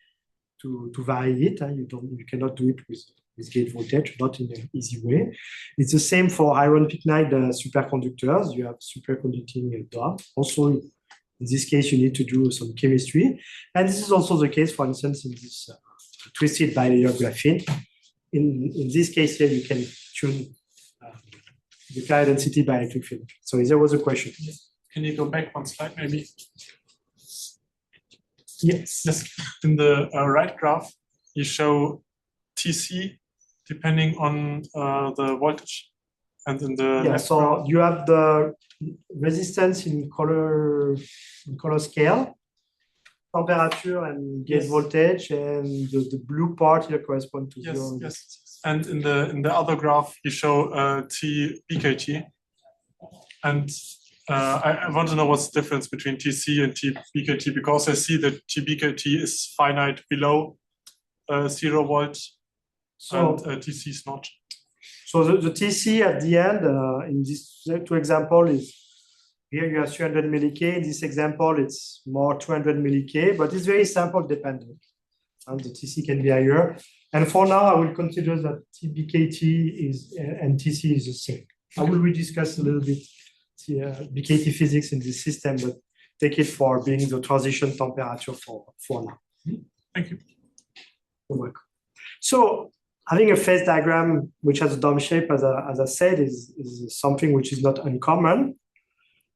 to vary it. You cannot do it with gate voltage, not in an easy way. It's the same for iron pycnide superconductors. You have superconducting dome. Also, in this case, you need to do some chemistry. And this is also the case, for instance, in this twisted bilayer graphene. In this case here, you can tune the carrier density by electric field. So there was a question. Can you go back one slide, maybe? Yes. In the right graph, you show TC depending on the voltage. And in the so you have the resistance in color scale, temperature and gate voltage, and the blue part here corresponds to zero. Yes. And in the other graph, you show T BKT. And I want to know what's the difference between TC and T BKT, because I see that T BKT is finite below 0 volts, and TC is not. So the TC at the end in these two examples is, here you have 300 milli-K. In this example, it's more 200 milli-K, but it's very sample dependent. And the TC can be higher. And for now, I will consider that TBKT and TC is the same. I will rediscuss a little bit BKT physics in this system, but take it for being the transition temperature for now. Thank you. You're welcome. So having a phase diagram which has a dome shape, as I said, is something which is not uncommon.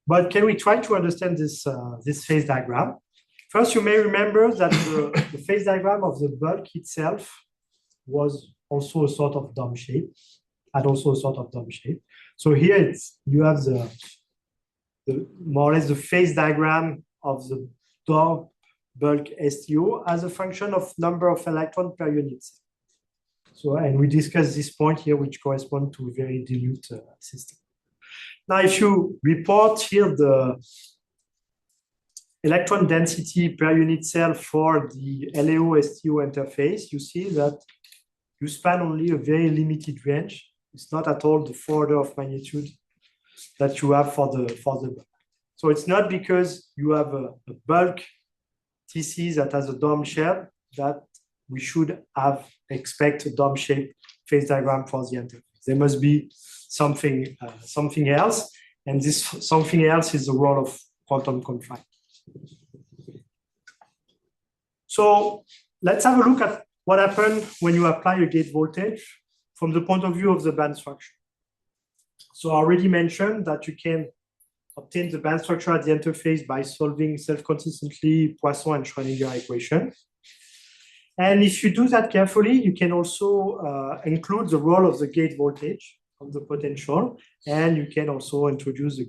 But can we try to understand this phase diagram? First, you may remember that the phase diagram of the bulk itself was also a sort of dome shape, So here you have the more or less the phase diagram of the dome bulk STO as a function of number of electrons per unit. So, and we discussed this point here, which corresponds to a very dilute system. Now, if you report here the electron density per unit cell for the LAO-STO interface, you see that you span only a very limited range. It's not at all the 4 order of magnitude that you have for the bulk. So it's not because you have a bulk TC that has a dome shape that we should expect a dome shape phase diagram for the interface. There must be something else, and this something else is the role of quantum confinement. So let's have a look at what happens when you apply a gate voltage from the point of view of the band structure. So I already mentioned that you can obtain the band structure at the interface by solving self-consistently Poisson and Schrödinger equation. And if you do that carefully, you can also include the role of the gate voltage of the potential, and you can also introduce the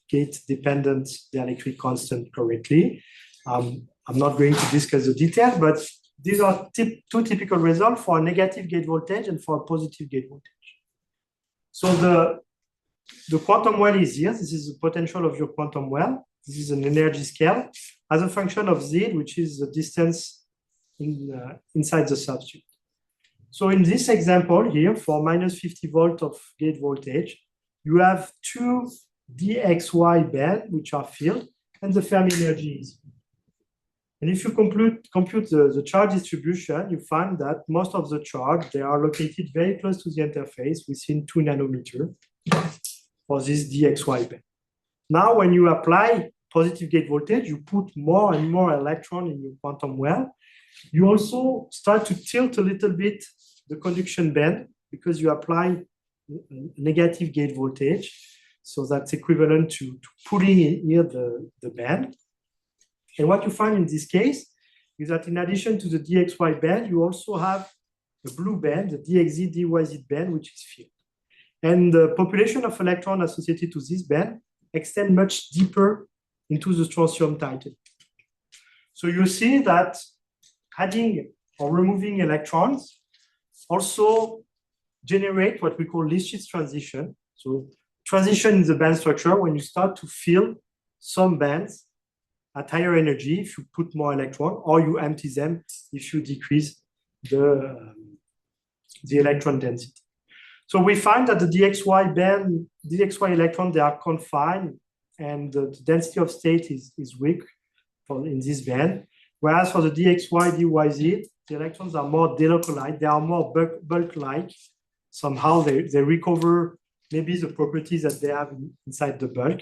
gate-dependent dielectric constant correctly. I'm not going to discuss the detail, but these are two typical results for a negative gate voltage and for a positive gate voltage. So the quantum well is here. This is the potential of your quantum well. This is an energy scale as a function of Z, which is the distance inside the substrate. So in this example here, for minus 50 volt of gate voltage, you have two dxy bands which are filled, and the Fermi energy is. And if you compute the charge distribution, you find that most of the charge, they are located very close to the interface within 2 nanometers for this dxy band. Now, when you apply positive gate voltage, you put more and more electrons in your quantum well. You also start to tilt a little bit the conduction band because you apply negative gate voltage. So that's equivalent to pulling in here the band. And what you find in this case is that in addition to the dxy band, you also have the blue band, the dxz, dyz band, which is filled. And the population of electrons associated to this band extend much deeper into the strontium titan. So you see that adding or removing electrons also generate what we call Lifshitz transition. So transition in the band structure when you start to fill some bands at higher energy if you put more electron, or you empty them if you decrease the electron density. So we find that the dxy band, dxy electron, they are confined, and the density of state is weak in this band. Whereas for the dxy, dyz, the electrons are more delocalized, they are more bulk-like. Somehow they recover maybe the properties that they have inside the bulk.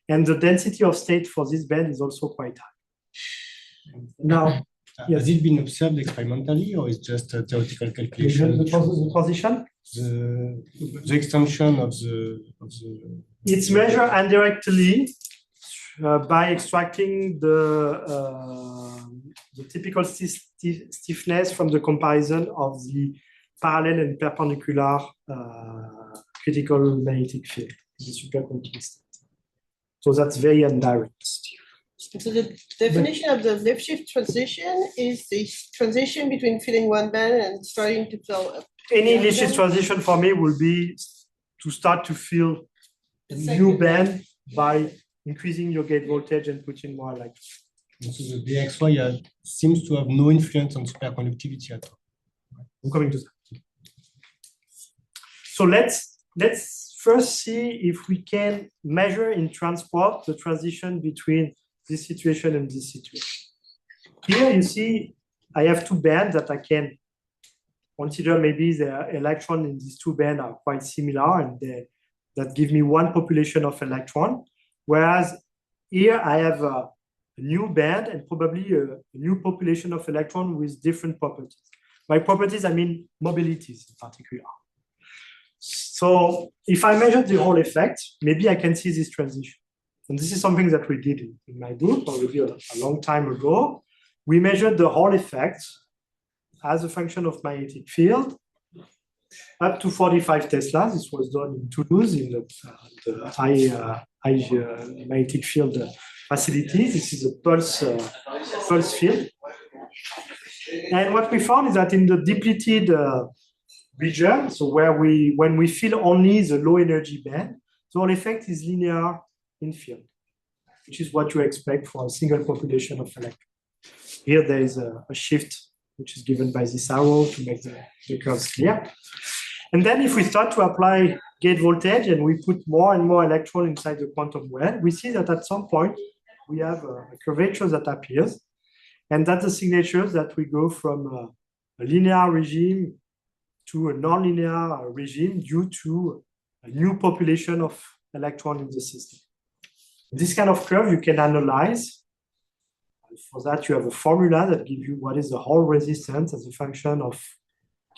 And the density of state for this band is also quite high. Now, has it been observed experimentally, or is just a theoretical calculation? The transition? The extension of the It's measured indirectly by extracting the typical stiffness from the comparison of the parallel and perpendicular critical magnetic field, the superconducting state. So that's very indirect. So the definition of the Lifshitz transition is the transition between filling one band and starting to fill up. Any Lifshitz transition for me will be to start to fill a new band by increasing your gate voltage and putting more electrons. So the dxy seems to have no influence on superconductivity at all. I'm coming to that. So let's first see if we can measure in transport the transition between this situation and this situation. Here you see I have two bands that I can consider maybe the electron in these two bands are quite similar, and that give me one population of electron. Whereas here I have a new band and probably a new population of electron with different properties. By properties, I mean mobilities in particular. So if I measure the Hall effect, maybe I can see this transition. And this is something that we did in my group already a long time ago. We measured the Hall effect as a function of magnetic field up to 45 Tesla. This was done in Toulouse in the high magnetic field facility. This is a pulse field. And what we found is that in the depleted region, so when we fill only the low energy band, the Hall effect is linear in field, which is what you expect for a single population of electrons. Here there is a shift which is given by this arrow to make the curves clear. And then if we start to apply gate voltage and we put more and more electrons inside the quantum well, we see that at some point we have a curvature that appears, and that's the signature that we go from a linear regime to a nonlinear regime due to a new population of electrons in the system. This kind of curve you can analyze. For that, you have a formula that gives you what is the Hall resistance as a function of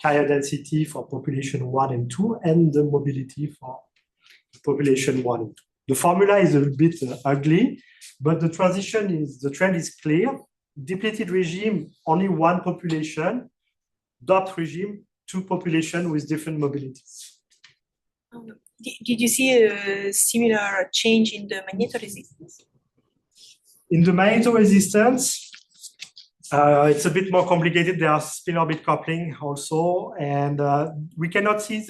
carrier density for population 1 and 2 and the mobility for population 1 and 2. The formula is a bit ugly, but the trend is clear. Depleted regime, only one population. Doped regime, two populations with different mobilities. Did you see a similar change in the magnetoresistance? In the magnetoresistance, it's a bit more complicated. There are spin-orbit coupling also, and we cannot see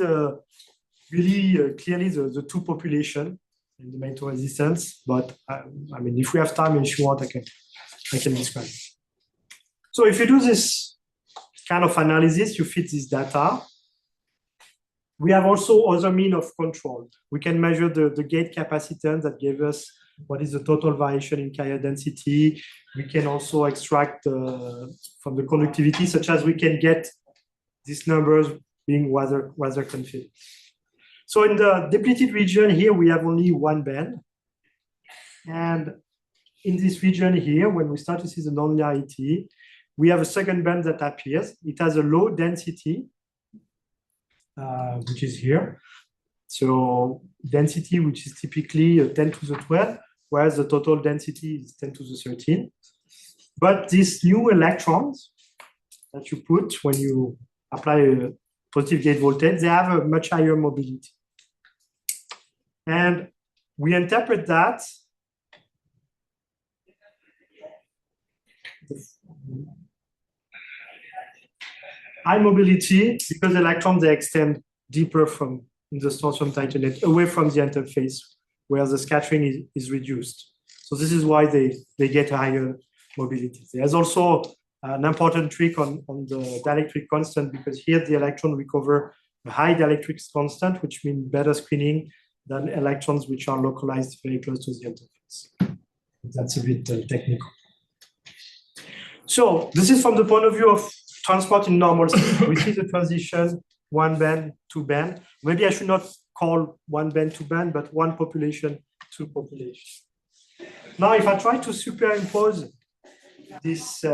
really clearly the two populations in the magnetoresistance. But I mean, if we have time, if you want, I can describe. So if you do this kind of analysis, you fit this data. We have also other means of control. We can measure the gate capacitance that gave us what is the total variation in carrier density. We can also extract from the conductivity, such as we can get these numbers being rather confident. So in the depleted region here, we have only one band. And in this region here, when we start to see the nonlinearity, we have a second band that appears. It has a low density, which is here. So density, which is typically 10 to the 12, whereas the total density is 10 to the 13. But these new electrons that you put when you apply a positive gate voltage, they have a much higher mobility. And we interpret that high mobility because electrons, they extend deeper from in the strontium titanate away from the interface where the scattering is reduced. So this is why they get a higher mobility. There's also an important trick on the dielectric constant, because here the electron recover a high dielectric constant, which means better screening than electrons which are localized very close to the interface. That's a bit technical. So this is from the point of view of transport in normal state. We see the transition, one band, two band. Maybe I should not call one band, two band, but one population, two population. Now, if I try to superimpose this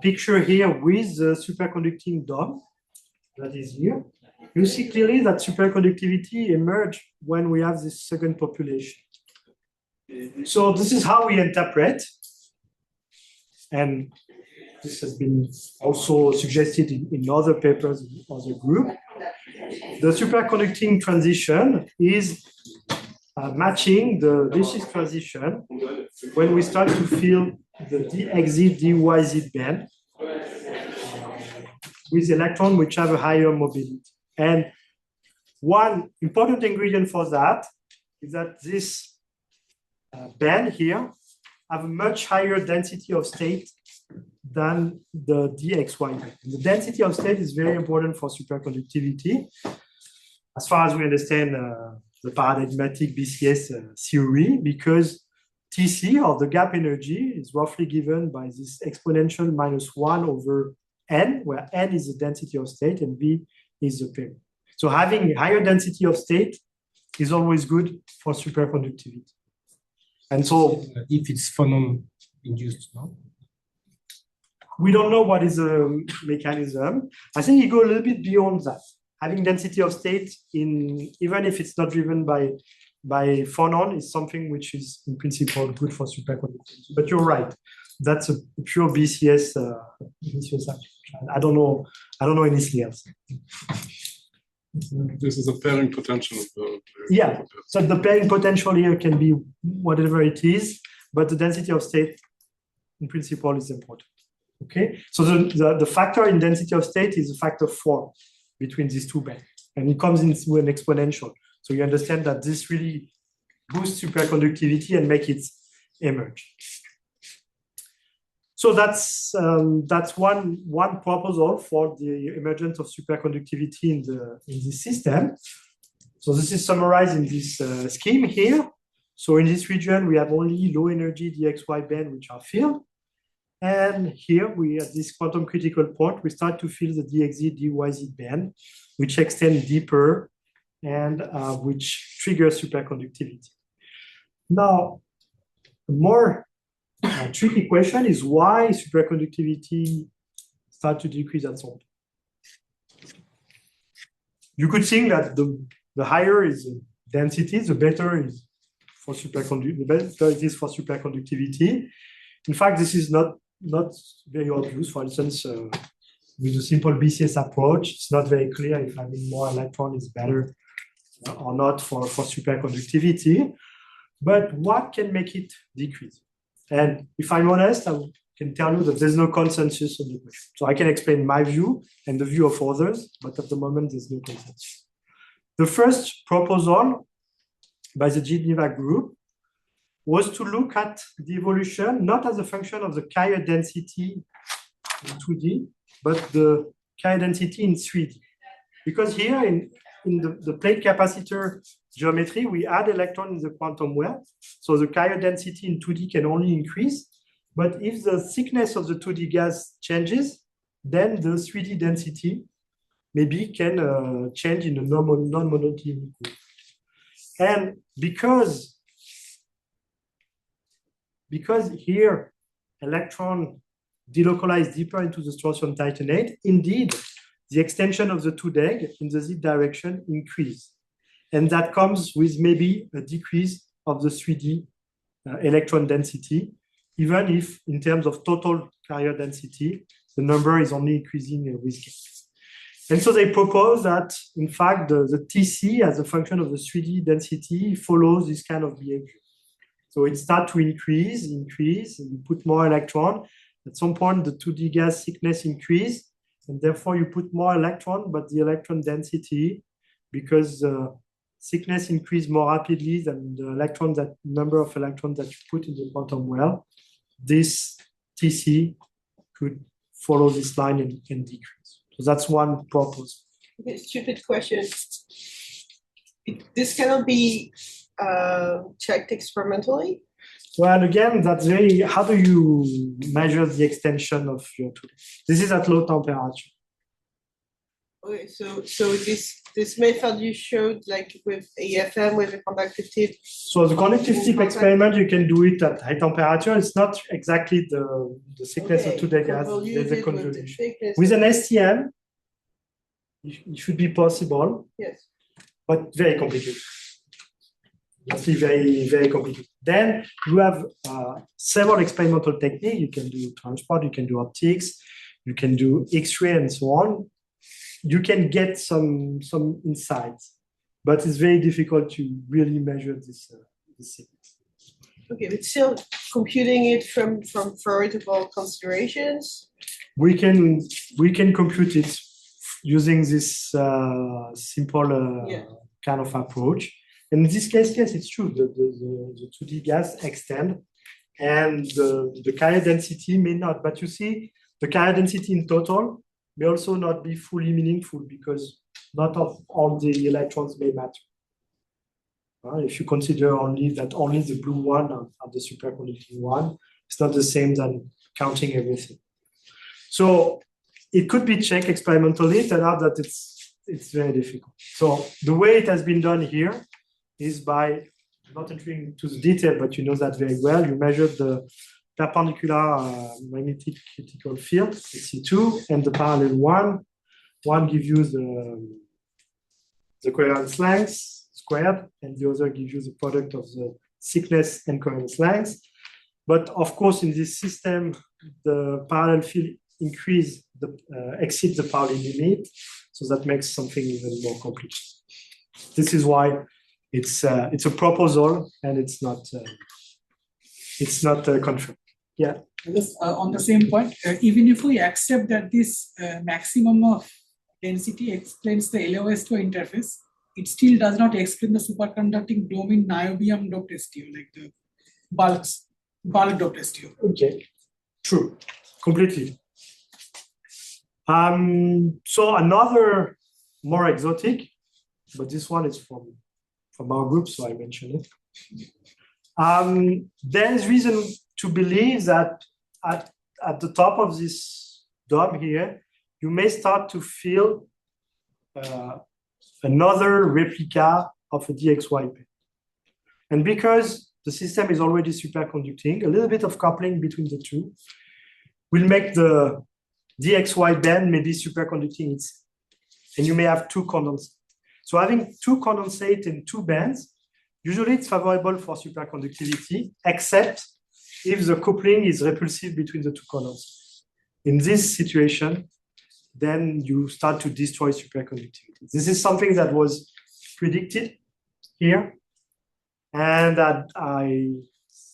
picture here with the superconducting dome that is here, you see clearly that superconductivity emerged when we have this second population. So this is how we interpret, and this has been also suggested in other papers in other group. The superconducting transition is matching the Lipschitz transition when we start to feel the dxz, dyz band with electrons which have a higher mobility. And one important ingredient for that is that this band here have a much higher density of state than the dxy band. The density of state is very important for superconductivity, as far as we understand the paradigmatic BCS theory, because TC, or the gap energy, is roughly given by this exponential -1 over n, where n is the density of state and v is the period. So having higher density of state is always good for superconductivity. And so if it's phonon-induced, no? We don't know what is the mechanism. I think you go a little bit beyond that. Having density of state, even if it's not driven by phonon, is something which is in principle good for superconductivity. But you're right, that's a pure BCS application. I don't know anything else. This is a pairing potential. Yeah, so the pairing potential here can be whatever it is, but the density of state in principle is important. Okay, so the factor in density of state is a factor 4 between these two bands, and it comes into an exponential. So you understand that this really boosts superconductivity and make it emerge. So that's one proposal for the emergence of superconductivity in this system. So this is summarized in this scheme here. So in this region, we have only low energy dxy band which are filled. And here we at this quantum critical point, we start to feel the dxz, dyz band, which extend deeper and which triggers superconductivity. Now, the more tricky question is why superconductivity start to decrease at some point. You could think that the higher is the density, the better is for superconductivity. The best it is for superconductivity. In fact, this is not very obvious. For instance, with a simple BCS approach, it's not very clear if having more electron is better or not for superconductivity. But what can make it decrease? And if I'm honest, I can tell you that there's no consensus on the question. So I can explain my view and the view of others, but at the moment, there's no consensus. The first proposal by the Geneva group was to look at the evolution, not as a function of the carrier density in 2D, but the carrier density in 3D. Because here in the plate capacitor geometry, we add electron in the quantum well. So the carrier density in 2D can only increase. But if the thickness of the 2D gas changes, then the 3D density maybe can change in a non-monotonic group. And because here electron delocalize deeper into the strontium titanate, indeed, the extension of the 2DEG in the Z direction increase. And that comes with maybe a decrease of the 3D electron density, even if in terms of total carrier density, the number is only increasing with gain. And so they propose that, in fact, the TC as a function of the 3D density follows this kind of behavior. So it starts to increase, and you put more electron. At some point, the 2D gas thickness increase, and therefore you put more electron, but the electron density, because the thickness increase more rapidly than the number of electrons that you put in the quantum well, this TC could follow this line and decrease. So that's one proposal. Okay, stupid question. This cannot be checked experimentally? Well, again, that's very, how do you measure the extension of your 2D? This is at low temperature. Okay, so this method you showed, like with AFM, with a conductive tip. So the conductive tip experiment, you can do it at high temperature. It's not exactly the thickness of 2D gas. There's a convolution. With an STM, it should be possible. Yes. But very complicated. Actually, very, very complicated. Then you have several experimental techniques. You can do transport, you can do optics, you can do X-ray and so on. You can get some insights, but it's very difficult to really measure this signals. Okay, but still computing it from theoretical considerations. We can compute it using this simple kind of approach. And in this case, yes, it's true. The 2D gas extend, and the carrier density may not. But you see, the carrier density in total may also not be fully meaningful because not of all the electrons may matter. If you consider only the blue one are the superconducting one, it's not the same than counting everything. So it could be checked experimentally. It turns out that it's very difficult. So the way it has been done here is by not entering into the detail, but you know that very well. You measure the perpendicular magnetic critical field, XC2, and the parallel one. One gives you the coherence length squared, and the other gives you the product of the thickness and coherence length. But of course, in this system, the parallel field exceeds the parallel limit, so that makes something even more complicated. This is why it's a proposal and it's not confirmed. Yeah. Just, on the same point, even if we accept that this maximum of density explains the LOS2 interface, it still does not explain the superconducting bromine niobium doped STO, like the bulk doped STO. Okay, true, completely. So another more exotic, but this one is from our group, so I mentioned it. There is reason to believe that at the top of this dome here, you may start to feel another replica of a DXY band. And because the system is already superconducting, a little bit of coupling between the two will make the DXY band maybe superconducting itself. And you may have two condensates. So having two condensates in two bands, Usually it's favorable for superconductivity, except if the coupling is repulsive between the two colors. In this situation, then you start to destroy superconductivity. This is something that was predicted here, and that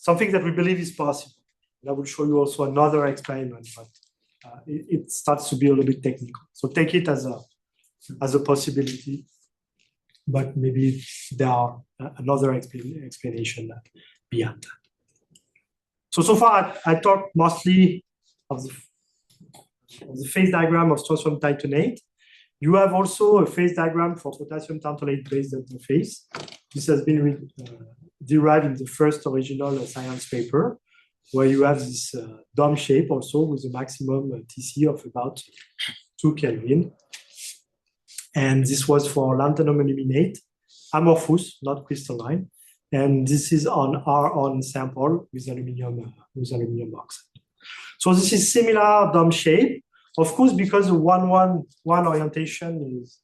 something that we believe is possible. And I will show you also another experiment, but it starts to be a little bit technical. So take it as a possibility, but maybe there are another explanation beyond that. So far I talked mostly of the phase diagram of strontium titanate. You have also a phase diagram for potassium tantalate based interface. This has been derived in the first original science paper, where you have this dome shape also with a maximum TC of about 2 Kelvin. And this was for lanthanum aluminate, amorphous, not crystalline. And this is on R-on sample with aluminium oxide. So this is similar dome shape. Of course, because the 1-1-1 orientation is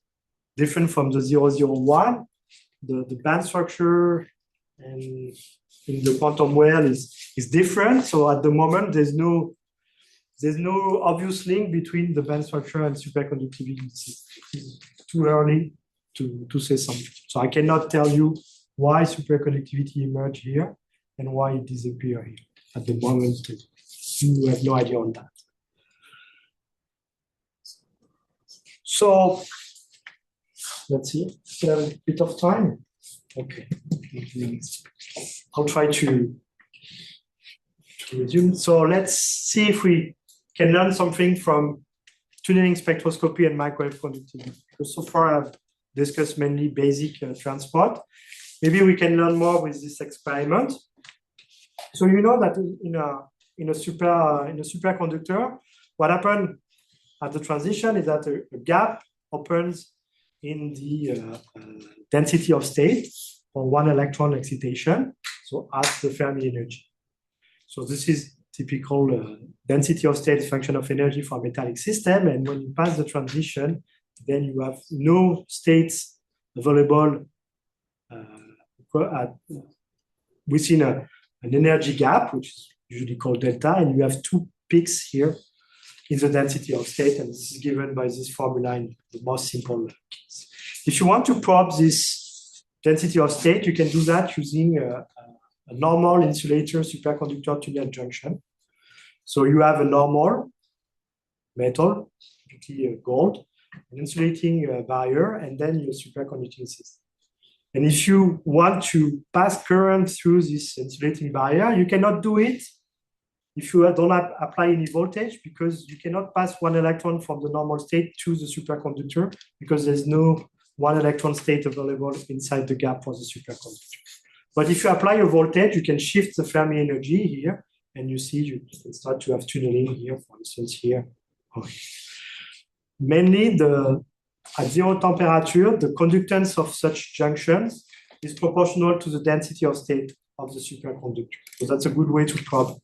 different from the 0-0-1, the band structure and in the quantum well is different. So at the moment, there's no obvious link between the band structure and superconductivity. It's too early to say something. So I cannot tell you why superconductivity emerged here and why it disappeared here. At the moment, you have no idea on that. So let's see, we have a bit of time. Okay, I'll try to resume. So let's see if we can learn something from tunneling spectroscopy and microwave conductivity. Because so far I've discussed mainly basic transport. Maybe we can learn more with this experiment. So you know that in a superconductor, what happened at the transition is that a gap opens in the density of state for one electron excitation, so at the Fermi energy. So this is typical density of state function of energy for a metallic system, and when you pass the transition, then you have no states available within an energy gap, which is usually called delta, and you have two peaks here in the density of state, and this is given by this formula in the most simple case. If you want to probe this density of state, you can do that using a normal insulator superconductor tunnel junction. So you have a normal metal, typically gold, an insulating barrier, and then your superconducting system. And if you want to pass current through this insulating barrier, you cannot do it if you don't apply any voltage, because you cannot pass one electron from the normal state to the superconductor, because there's no one electron state available inside the gap for the superconductor. But if you apply a voltage, you can shift the Fermi energy here, and you see you can start to have tunneling here, for instance, here. Okay. Mainly, at zero temperature, the conductance of such junctions is proportional to the density of state of the superconductor. So that's a good way to probe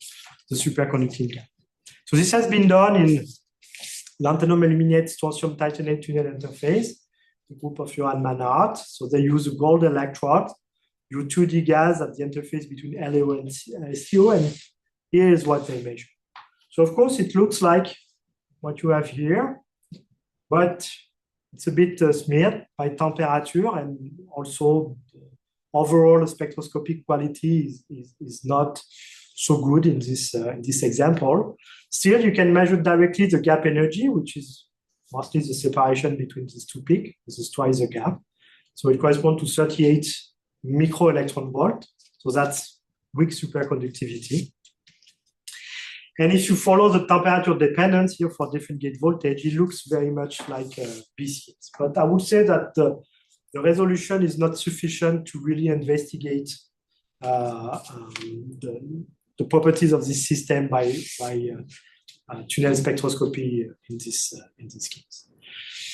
the superconducting gap. So this has been done in lanthanum aluminate strontium titanate tunnel interface, the group of Johan Manhart. So they use a gold electrode, U2D gas at the interface between LAO and STO, and here is what they measure. So of course it looks like what you have here, but it's a bit smeared by temperature, and also the overall spectroscopic quality is not so good in this example. Still, you can measure directly the gap energy, which is mostly the separation between these two peaks. This is twice the gap. So it corresponds to 38 micro electron volt. So that's weak superconductivity. And if you follow the temperature dependence here for different gate voltage, it looks very much like BCS. But I would say that the resolution is not sufficient to really investigate the properties of this system by tunnel spectroscopy in this case.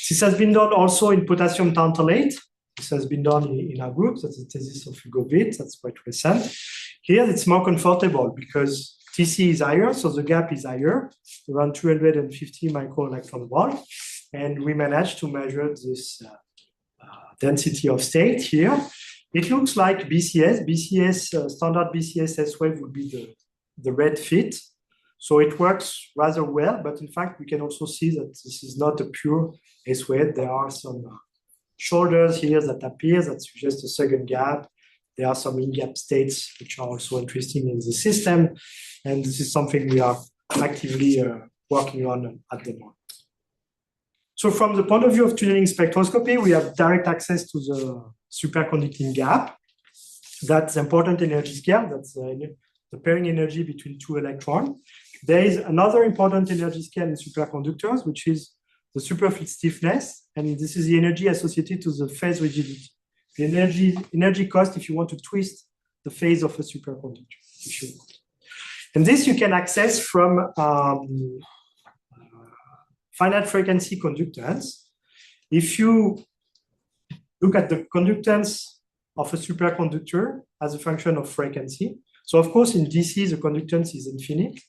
This has been done also in potassium tantalate. This has been done in our group. That's the thesis of Hugo Witt. That's quite recent. Here, it's more comfortable because TC is higher, so the gap is higher, around 250 micro electron volt. And we managed to measure this density of state here. It looks like BCS. BCS, standard BCS S-wave would be the red fit. So it works rather well, but in fact, we can also see that this is not a pure S-wave. There are some shoulders here that appear that suggest a second gap. There are some in-gap states which are also interesting in the system. And this is something we are actively working on at the moment. So from the point of view of tunneling spectroscopy, we have direct access to the superconducting gap. That's important energy scale. That's the pairing energy between two electrons. There is another important energy scale in superconductors, which is the superfluid stiffness. And this is the energy associated to the phase rigidity. The energy cost if you want to twist the phase of a superconductor. If you want. And this you can access from finite frequency conductance. If you look at the conductance of a superconductor as a function of frequency, so of course in DC the conductance is infinite,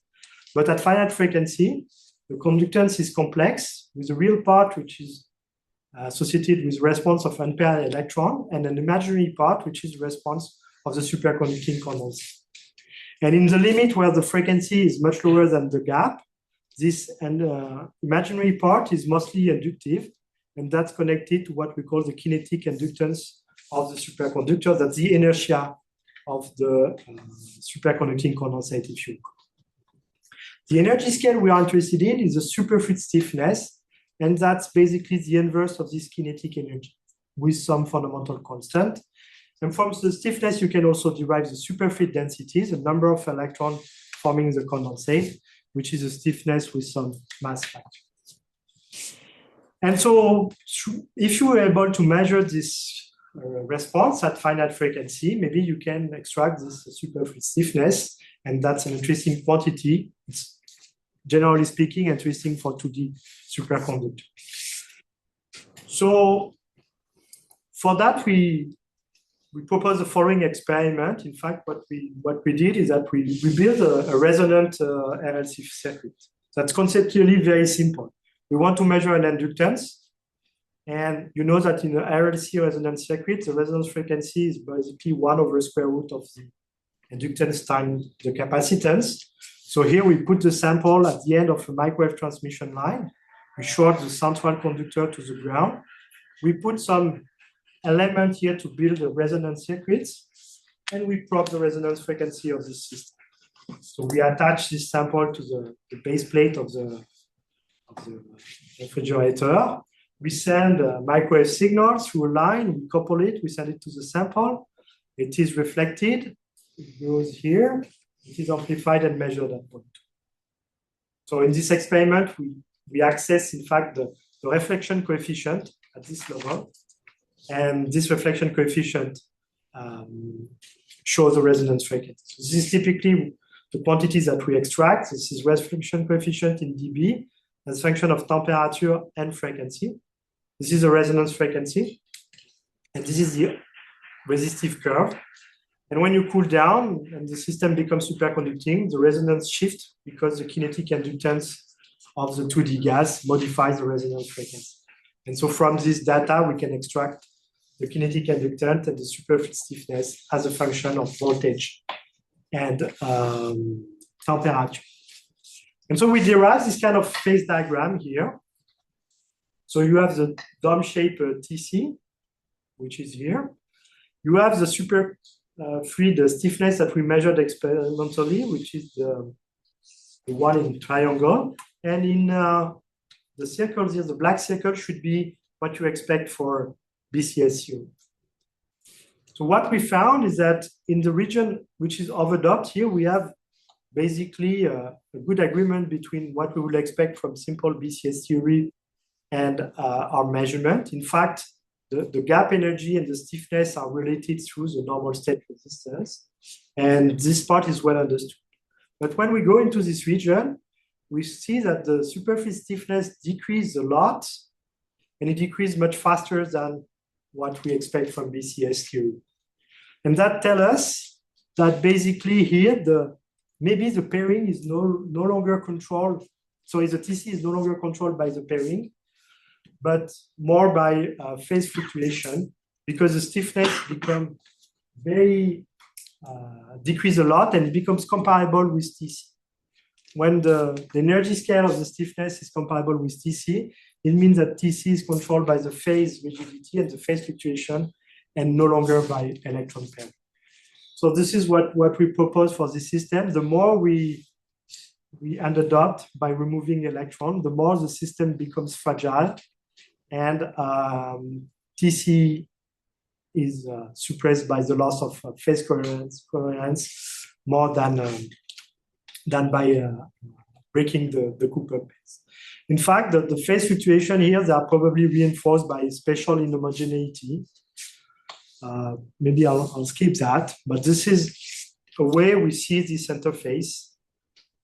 but at finite frequency the conductance is complex with a real part which is associated with response of unpaired electron and an imaginary part which is response of the superconducting condensate. And in the limit where the frequency is much lower than the gap, this imaginary part is mostly inductive, and that's connected to what we call the kinetic inductance of the superconductor. That's the inertia of the superconducting condensate, if you will. The energy scale we are interested in is the superfluid stiffness, and that's basically the inverse of this kinetic energy with some fundamental constant. And from the stiffness, you can also derive the superfluid density, the number of electrons forming the condensate, which is a stiffness with some mass factor. And so if you are able to measure this response at finite frequency, maybe you can extract this superfluid stiffness, and that's an interesting quantity. It's generally speaking interesting for 2D superconductor. So for that, we propose the following experiment. In fact, what we did is that we built a resonant RLC circuit. That's conceptually very simple. We want to measure an inductance. And you know that in the RLC resonance circuit, the resonance frequency is basically 1 over square root of the inductance times the capacitance. So here we put the sample at the end of a microwave transmission line. We short the central conductor to the ground. We put some element here to build the resonance circuits, and we probe the resonance frequency of this system. So we attach this sample to the base plate of the refrigerator. We send a microwave signal through a line, we couple it, we send it to the sample. It is reflected, it goes here, it is amplified and measured at point 2. So in this experiment, we access, in fact, the reflection coefficient at this level. And this reflection coefficient shows the resonance frequency. So this is typically the quantities that we extract. This is reflection coefficient in dB as a function of temperature and frequency. This is the resonance frequency. And this is the resistive curve. And when you cool down and the system becomes superconducting, the resonance shifts because the kinetic inductance of the 2D gas modifies the resonance frequency. And so from this data, we can extract the kinetic inductance and the superfluid stiffness as a function of voltage and temperature. And so we derive this kind of phase diagram here. So you have the dome-shaped TC, which is here. You have the superfluid stiffness that we measured experimentally, which is the one in triangle. And in the circles here, the black circle should be what you expect for BCSU. So what we found is that in the region which is overdoped here, we have basically a good agreement between what we would expect from simple BCS theory and our measurement. In fact, the gap energy and the stiffness are related through the normal state resistance. And this part is well understood. But when we go into this region, we see that the superfluid stiffness decreased a lot, and it decreased much faster than what we expect from BCS theory. And that tells us that basically here, maybe the pairing is no longer controlled. So the TC is no longer controlled by the pairing, but more by phase fluctuation, because the stiffness becomes very decrease a lot and becomes comparable with TC. When the energy scale of the stiffness is comparable with TC, it means that TC is controlled by the phase rigidity and the phase fluctuation and no longer by electron pair. So this is what we propose for this system. The more we adopt by removing electron, the more the system becomes fragile, and TC is suppressed by the loss of phase coherence more than by breaking the Cooper pairs. In fact, the phase fluctuation here, they are probably reinforced by spatial inhomogeneity. Maybe I'll skip that, but this is a way we see this interface.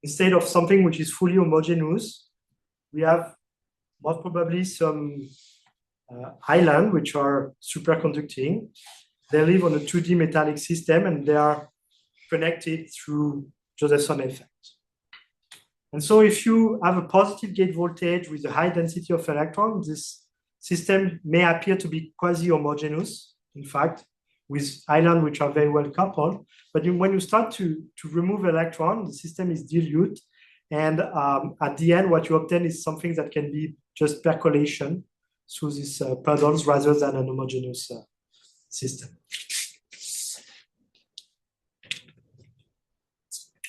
Instead of something which is fully homogeneous, we have most probably some islands which are superconducting. They live on a 2D metallic system and they are connected through Josephson effect. And so if you have a positive gate voltage with a high density of electrons, this system may appear to be quasi-homogeneous, in fact, with islands which are very well coupled. But when you start to remove electrons, the system is dilute. And at the end, what you obtain is something that can be just percolation through these puddles rather than an homogeneous system.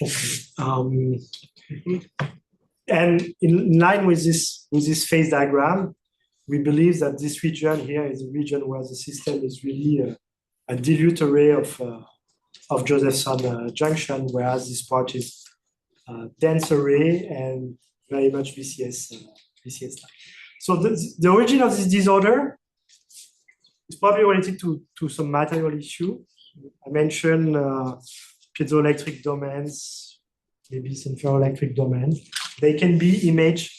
Okay. And in line with this phase diagram, we believe that this region here is a region where the system is really a dilute array of Josephson junction, whereas this part is dense array and very much VCS line. So the origin of this disorder is probably related to some material issue. I mentioned piezoelectric domains, maybe some ferroelectric domain. They can be imaged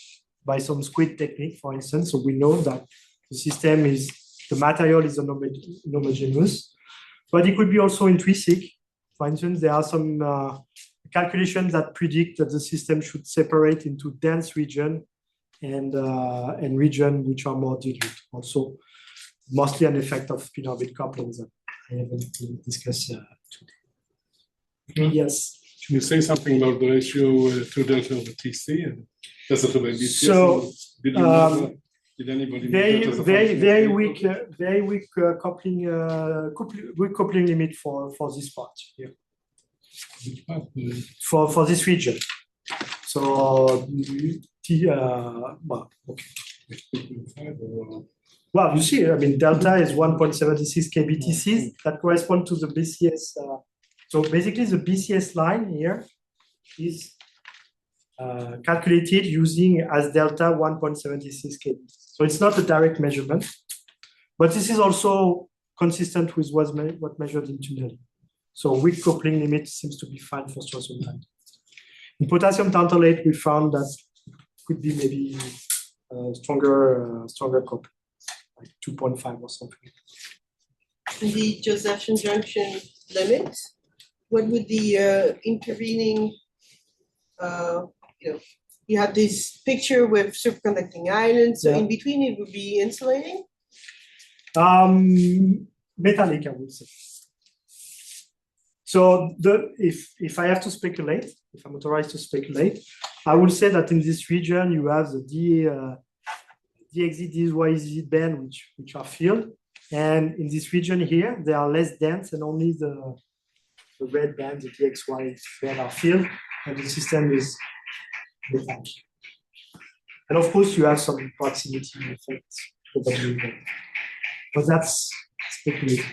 by some squid technique, for instance. So we know that the system the material is homogeneous, but it could be also intrinsic. For instance, there are some calculations that predict that the system should separate into dense region and region which are more dilute. Also, mostly an effect of spin-orbit couplings that I haven't discussed today. Yes. Can you say something about the ratio to delta over TC? And does it have a BCS? So, did anybody very weak coupling coupling limit for this part here. Which part? For this region. So well, okay. Well, you see, I mean, delta is 1.76 kBTC. That corresponds to the BCS. So basically, the BCS line here is calculated using as delta 1.76 kb. So it's not a direct measurement, but this is also consistent with what measured in tunneling. So weak coupling limit seems to be fine for strontium. In potassium tantalate, we found that it could be maybe stronger coupling, like 2.5 or something. The Josephson junction limit, what would the intervening, you have this picture with superconducting islands, so in between it would be insulating? Metallic, I would say. So if I have to speculate, if I'm authorized to speculate, I would say that in this region you have the DXZ, DYZ band which are filled, and in this region here they are less dense and only the red band, the DXY band are filled, and the system is metallic. And of course you have some proximity effects, but that's speculative.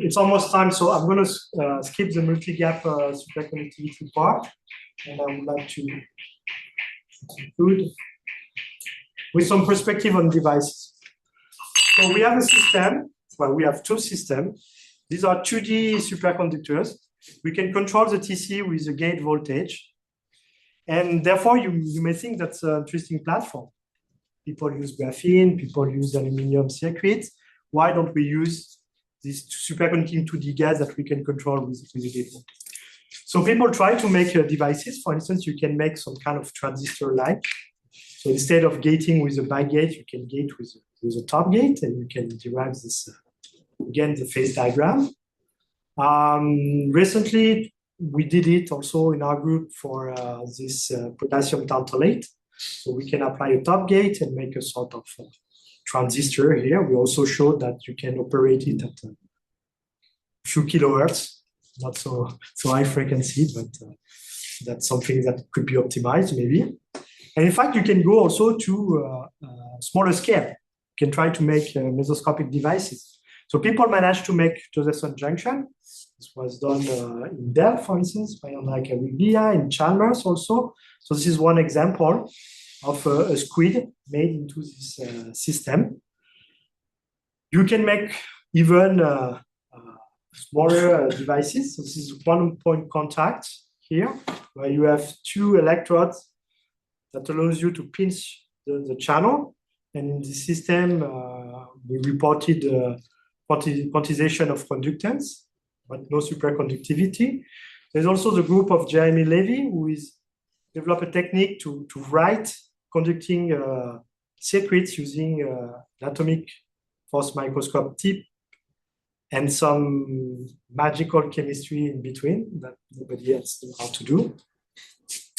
It's almost time, so I'm going to skip the multi-gap superconductivity part, and I would like to conclude with some perspective on devices. So we have a system, well, we have two systems. These are 2D superconductors. We can control the TC with the gate voltage, and therefore you may think that's an interesting platform. People use graphene, people use aluminum circuits. Why don't we use this superconducting 2D gas that we can control with the gate voltage? So people try to make devices. For instance, you can make some kind of transistor-like. So instead of gating with a back gate, you can gate with a top gate, and you can derive this again, the phase diagram. Recently, we did it also in our group for this potassium tantalate. So we can apply a top gate and make a sort of transistor here. We also showed that you can operate it at a few kilohertz, not so high frequency, but that's something that could be optimized maybe. And in fact, you can go also to smaller scale. You can try to make mesoscopic devices. So people managed to make Josephson junction. This was done in Delft, for instance, by Enrique Rubia, in Chalmers also. So this is one example of a squid made into this system. You can make even smaller devices. So this is one-point contact here, where you have two electrodes that allows you to pinch the channel. And in this system, we reported quantization of conductance, but no superconductivity. There's also the group of Jeremy Levy, who is developed a technique to write conducting circuits using atomic force microscope tip and some magical chemistry in between that nobody else knows how to do.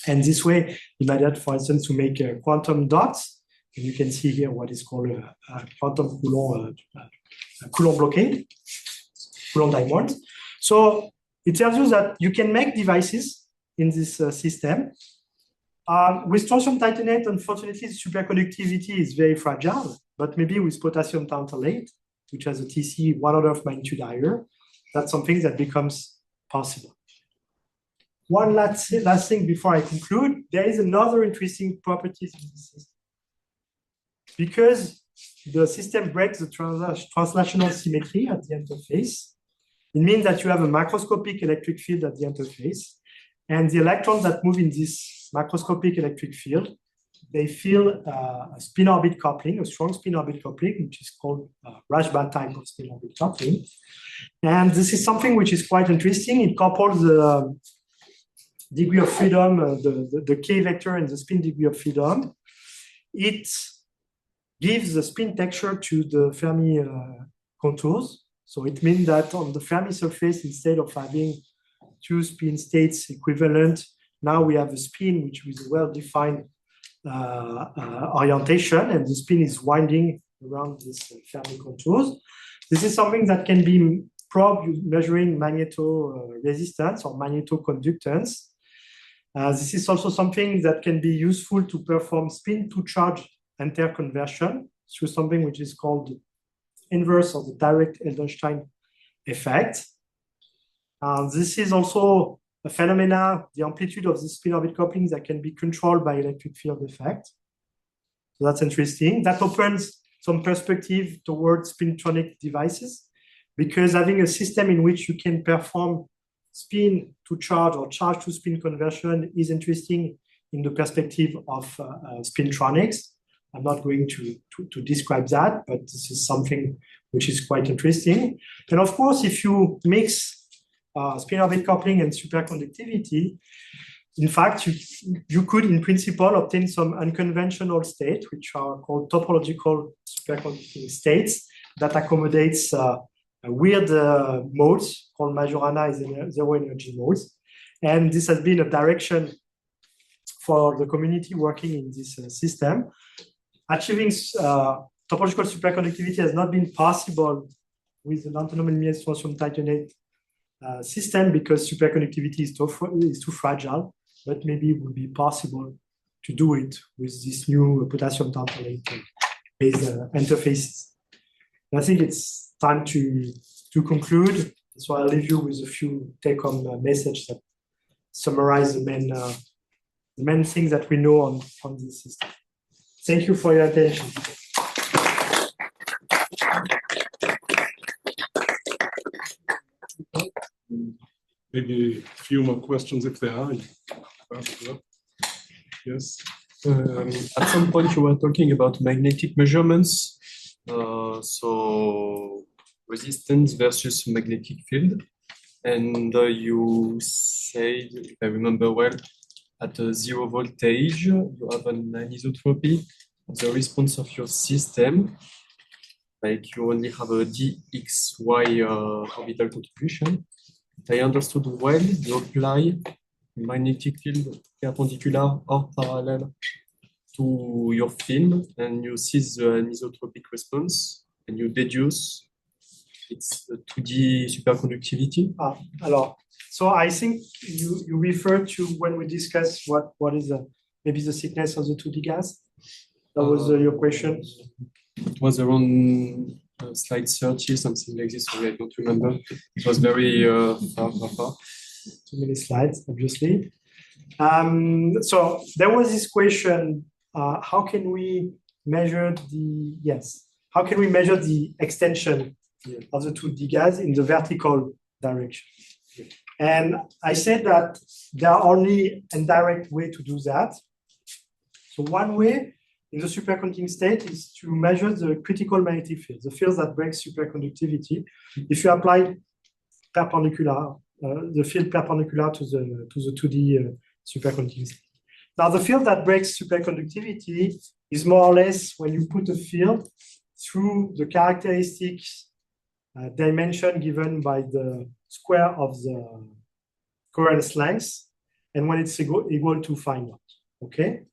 And this way, he managed, for instance, to make quantum dots. And you can see here what is called a quantum Coulomb blockade, Coulomb diamond. So it tells you that you can make devices in this system. With strontium titanate, unfortunately, superconductivity is very fragile, but maybe with potassium tantalate, which has a TC 1 order of magnitude higher, that's something that becomes possible. One last thing before I conclude, there is another interesting property of the system. Because the system breaks the translational symmetry at the interface, it means that you have a macroscopic electric field at the interface, and the electrons that move in this macroscopic electric field, they feel a spin-orbit coupling, a strong spin-orbit coupling, which is called Rashba type of spin-orbit coupling. And this is something which is quite interesting. It couples the degree of freedom, the K vector and the spin degree of freedom. It gives the spin texture to the Fermi contours. So it means that on the Fermi surface, instead of having two spin states equivalent, now we have a spin which is a well-defined orientation, and the spin is winding around this Fermi contours. This is something that can be probed measuring magneto resistance or magneto-conductance. This is also something that can be useful to perform spin-to-charge interconversion through something which is called inverse of the direct Edelstein effect. This is also a phenomena, the amplitude of the spin-orbit couplings that can be controlled by electric field effect. So that's interesting. That opens some perspective towards spintronic devices, because having a system in which you can perform spin to charge or charge to spin conversion is interesting in the perspective of spintronics. I'm not going to describe that, but this is something which is quite interesting. And of course, if you mix spin-orbit coupling and superconductivity, in fact, you could, in principle, obtain some unconventional states, which are called topological superconducting states that accommodates weird modes called Majorana zero energy modes. And this has been a direction for the community working in this system. Achieving topological superconductivity has not been possible with the non-anomaly strontium titanate system because superconductivity is too fragile, but maybe it would be possible to do it with this new potassium tantalate based interfaces. And I think it's time to conclude. So I'll leave you with a few take-home messages that summarize the main things that we know on this system. Thank you for your attention. Maybe a few more questions if there are. Yes. At some point, you were talking about magnetic measurements. So resistance versus magnetic field. And you said, if I remember well, at a 0 voltage, you have an anisotropy of the response of your system. like you only have a dxy orbital contribution. If I understood well, you apply magnetic field perpendicular or parallel to your film, and you see the anisotropic response, and you deduce it's a 2D superconductivity. Alors, so I think you refer to when we discussed what is maybe the thickness of the 2D gas. That was your question. It was around slide 30, something like this. Sorry, I don't remember. It was very far. Too many slides, obviously. So there was this question: how can we measure how can we measure the extension of the 2D gas in the vertical direction? And I said that there are only indirect way to do that. So one way in the superconducting state is to measure the critical magnetic field, the field that breaks superconductivity. If you apply perpendicular, the field perpendicular to the 2D superconducting state. Now, the field that breaks superconductivity is more or less when you put a field through the characteristic dimension given by the square of the coherence length, and when it's equal to phi naught. Okay.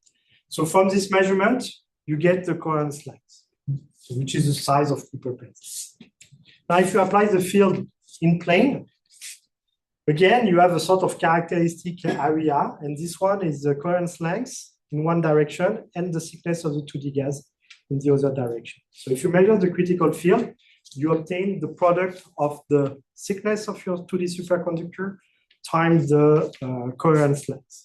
So from this measurement, you get the coherence length, which is the size of Cooper plates. Now, if you apply the field in plane, again, you have a sort of characteristic area, and this one is the coherence length in one direction and the thickness of the 2D gas in the other direction. So if you measure the critical field, you obtain the product of the thickness of your 2D superconductor times the coherence length.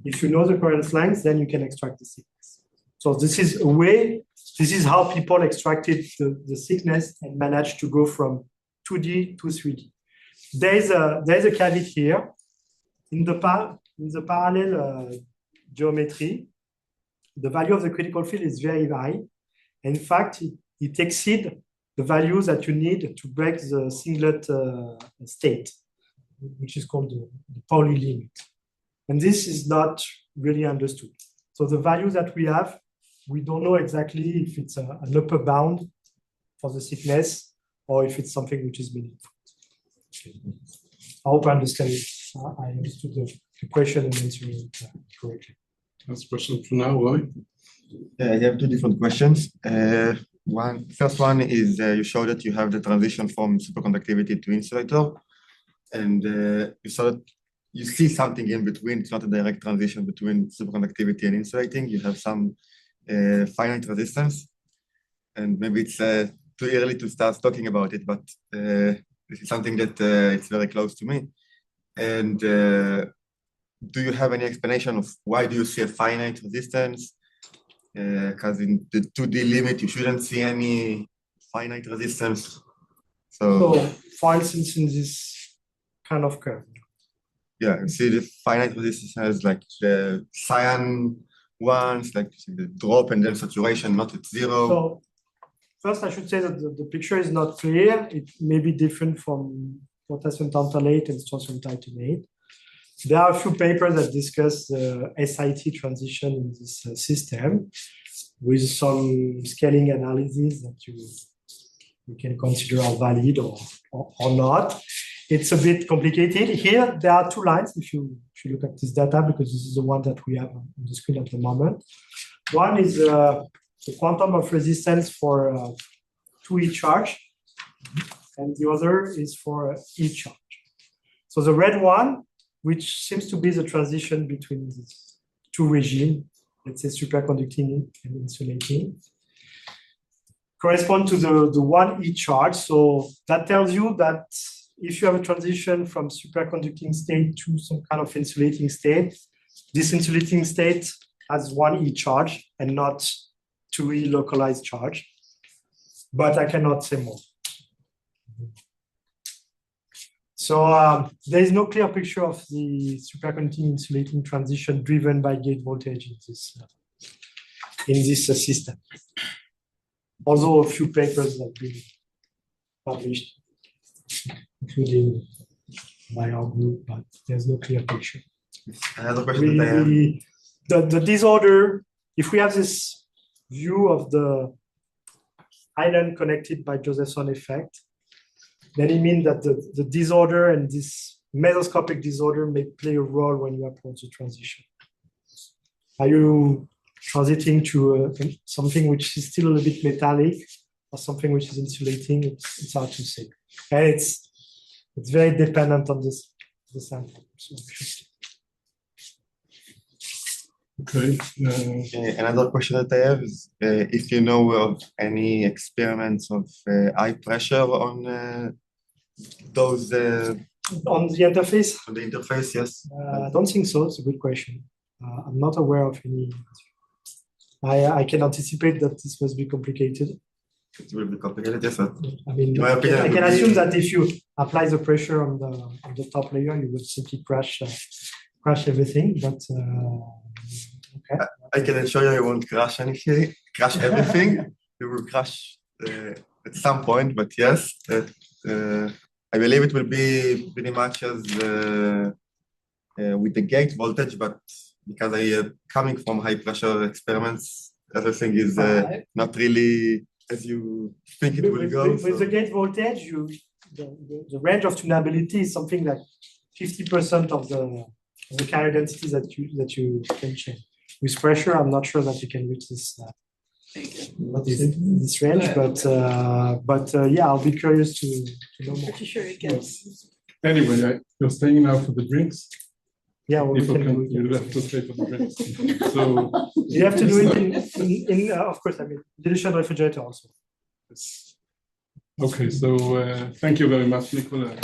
If you know the coherence length, then you can extract the thickness. So this is a way, this is how people extracted the thickness and managed to go from 2D to 3D. There's a caveat here. In the parallel geometry, the value of the critical field is very high. In fact, it exceeds the values that you need to break the singlet state, which is called the Pauli limit. And this is not really understood. So the value that we have, we don't know exactly if it's an upper bound for the thickness or if it's something which is meaningful. I hope I understand. I understood the question and answered it correctly. That's a question for now, right? I have two different questions. First one is you show that you have the transition from superconductivity to insulator, and you see something in between. It's not a direct transition between superconductivity and insulating. You have some finite resistance, and maybe it's too early to start talking about it, but this is something that it's very close to me. And do you have any explanation of why do you see a finite resistance? Because in the 2D limit, you shouldn't see any finite resistance. So for instance, in this kind of curve. Yeah, you see the finite resistance has like the cyan ones, like the drop and then saturation, not at zero. So first, I should say that the picture is not clear. It may be different from potassium tantalate and strontium titanate. There are a few papers that discuss the SIT transition in this system with some scaling analysis that you can consider are valid or not. It's a bit complicated. Here, there are two lines if you look at this data, because this is the one that we have on the screen at the moment. One is the quantum of resistance for 2E charge, and the other is for E charge. So the red one, which seems to be the transition between these two regimes, let's say superconducting and insulating, correspond to the 1E charge. So that tells you that if you have a transition from superconducting state to some kind of insulating state, this insulating state has 1E charge and not 2E localized charge. But I cannot say more. So there is no clear picture of the superconducting insulating transition driven by gate voltage in this system. Although a few papers have been published, including by our group, but there's no clear picture. Another question. The disorder, if we have this view of the island connected by Josephson effect, then it means that the disorder and this mesoscopic disorder may play a role when you approach the transition. Are you transiting to something which is still a little bit metallic or something which is insulating? It's hard to say. And it's very dependent on the sample. So Okay. Another question that I have is if you know of any experiments of high pressure on those on the interface? On the interface, yes. I don't think so. It's a good question. I'm not aware of any. I can anticipate that this must be complicated. It will be complicated, yes. Sir. I mean, I can assume that if you apply the pressure on the top layer, you will simply crash everything. But okay. I can assure you, won't crash anything, crash everything. You will crash at some point, but yes, I believe it will be pretty much as with the gate voltage, but because I am coming from high pressure experiments, everything is not really as you think it will go. With the gate voltage, the range of tunability is something like 50% of the carrier density that you can change. With pressure, I'm not sure that you can reach this range, but yeah, I'll be curious to know more. Pretty sure you can. Anyway, you're staying now for the drinks. Yeah, well, you have to stay for the drinks. So you have to do it in of course, I mean, dilution refrigerator also. Okay, so thank you very much, Nicola.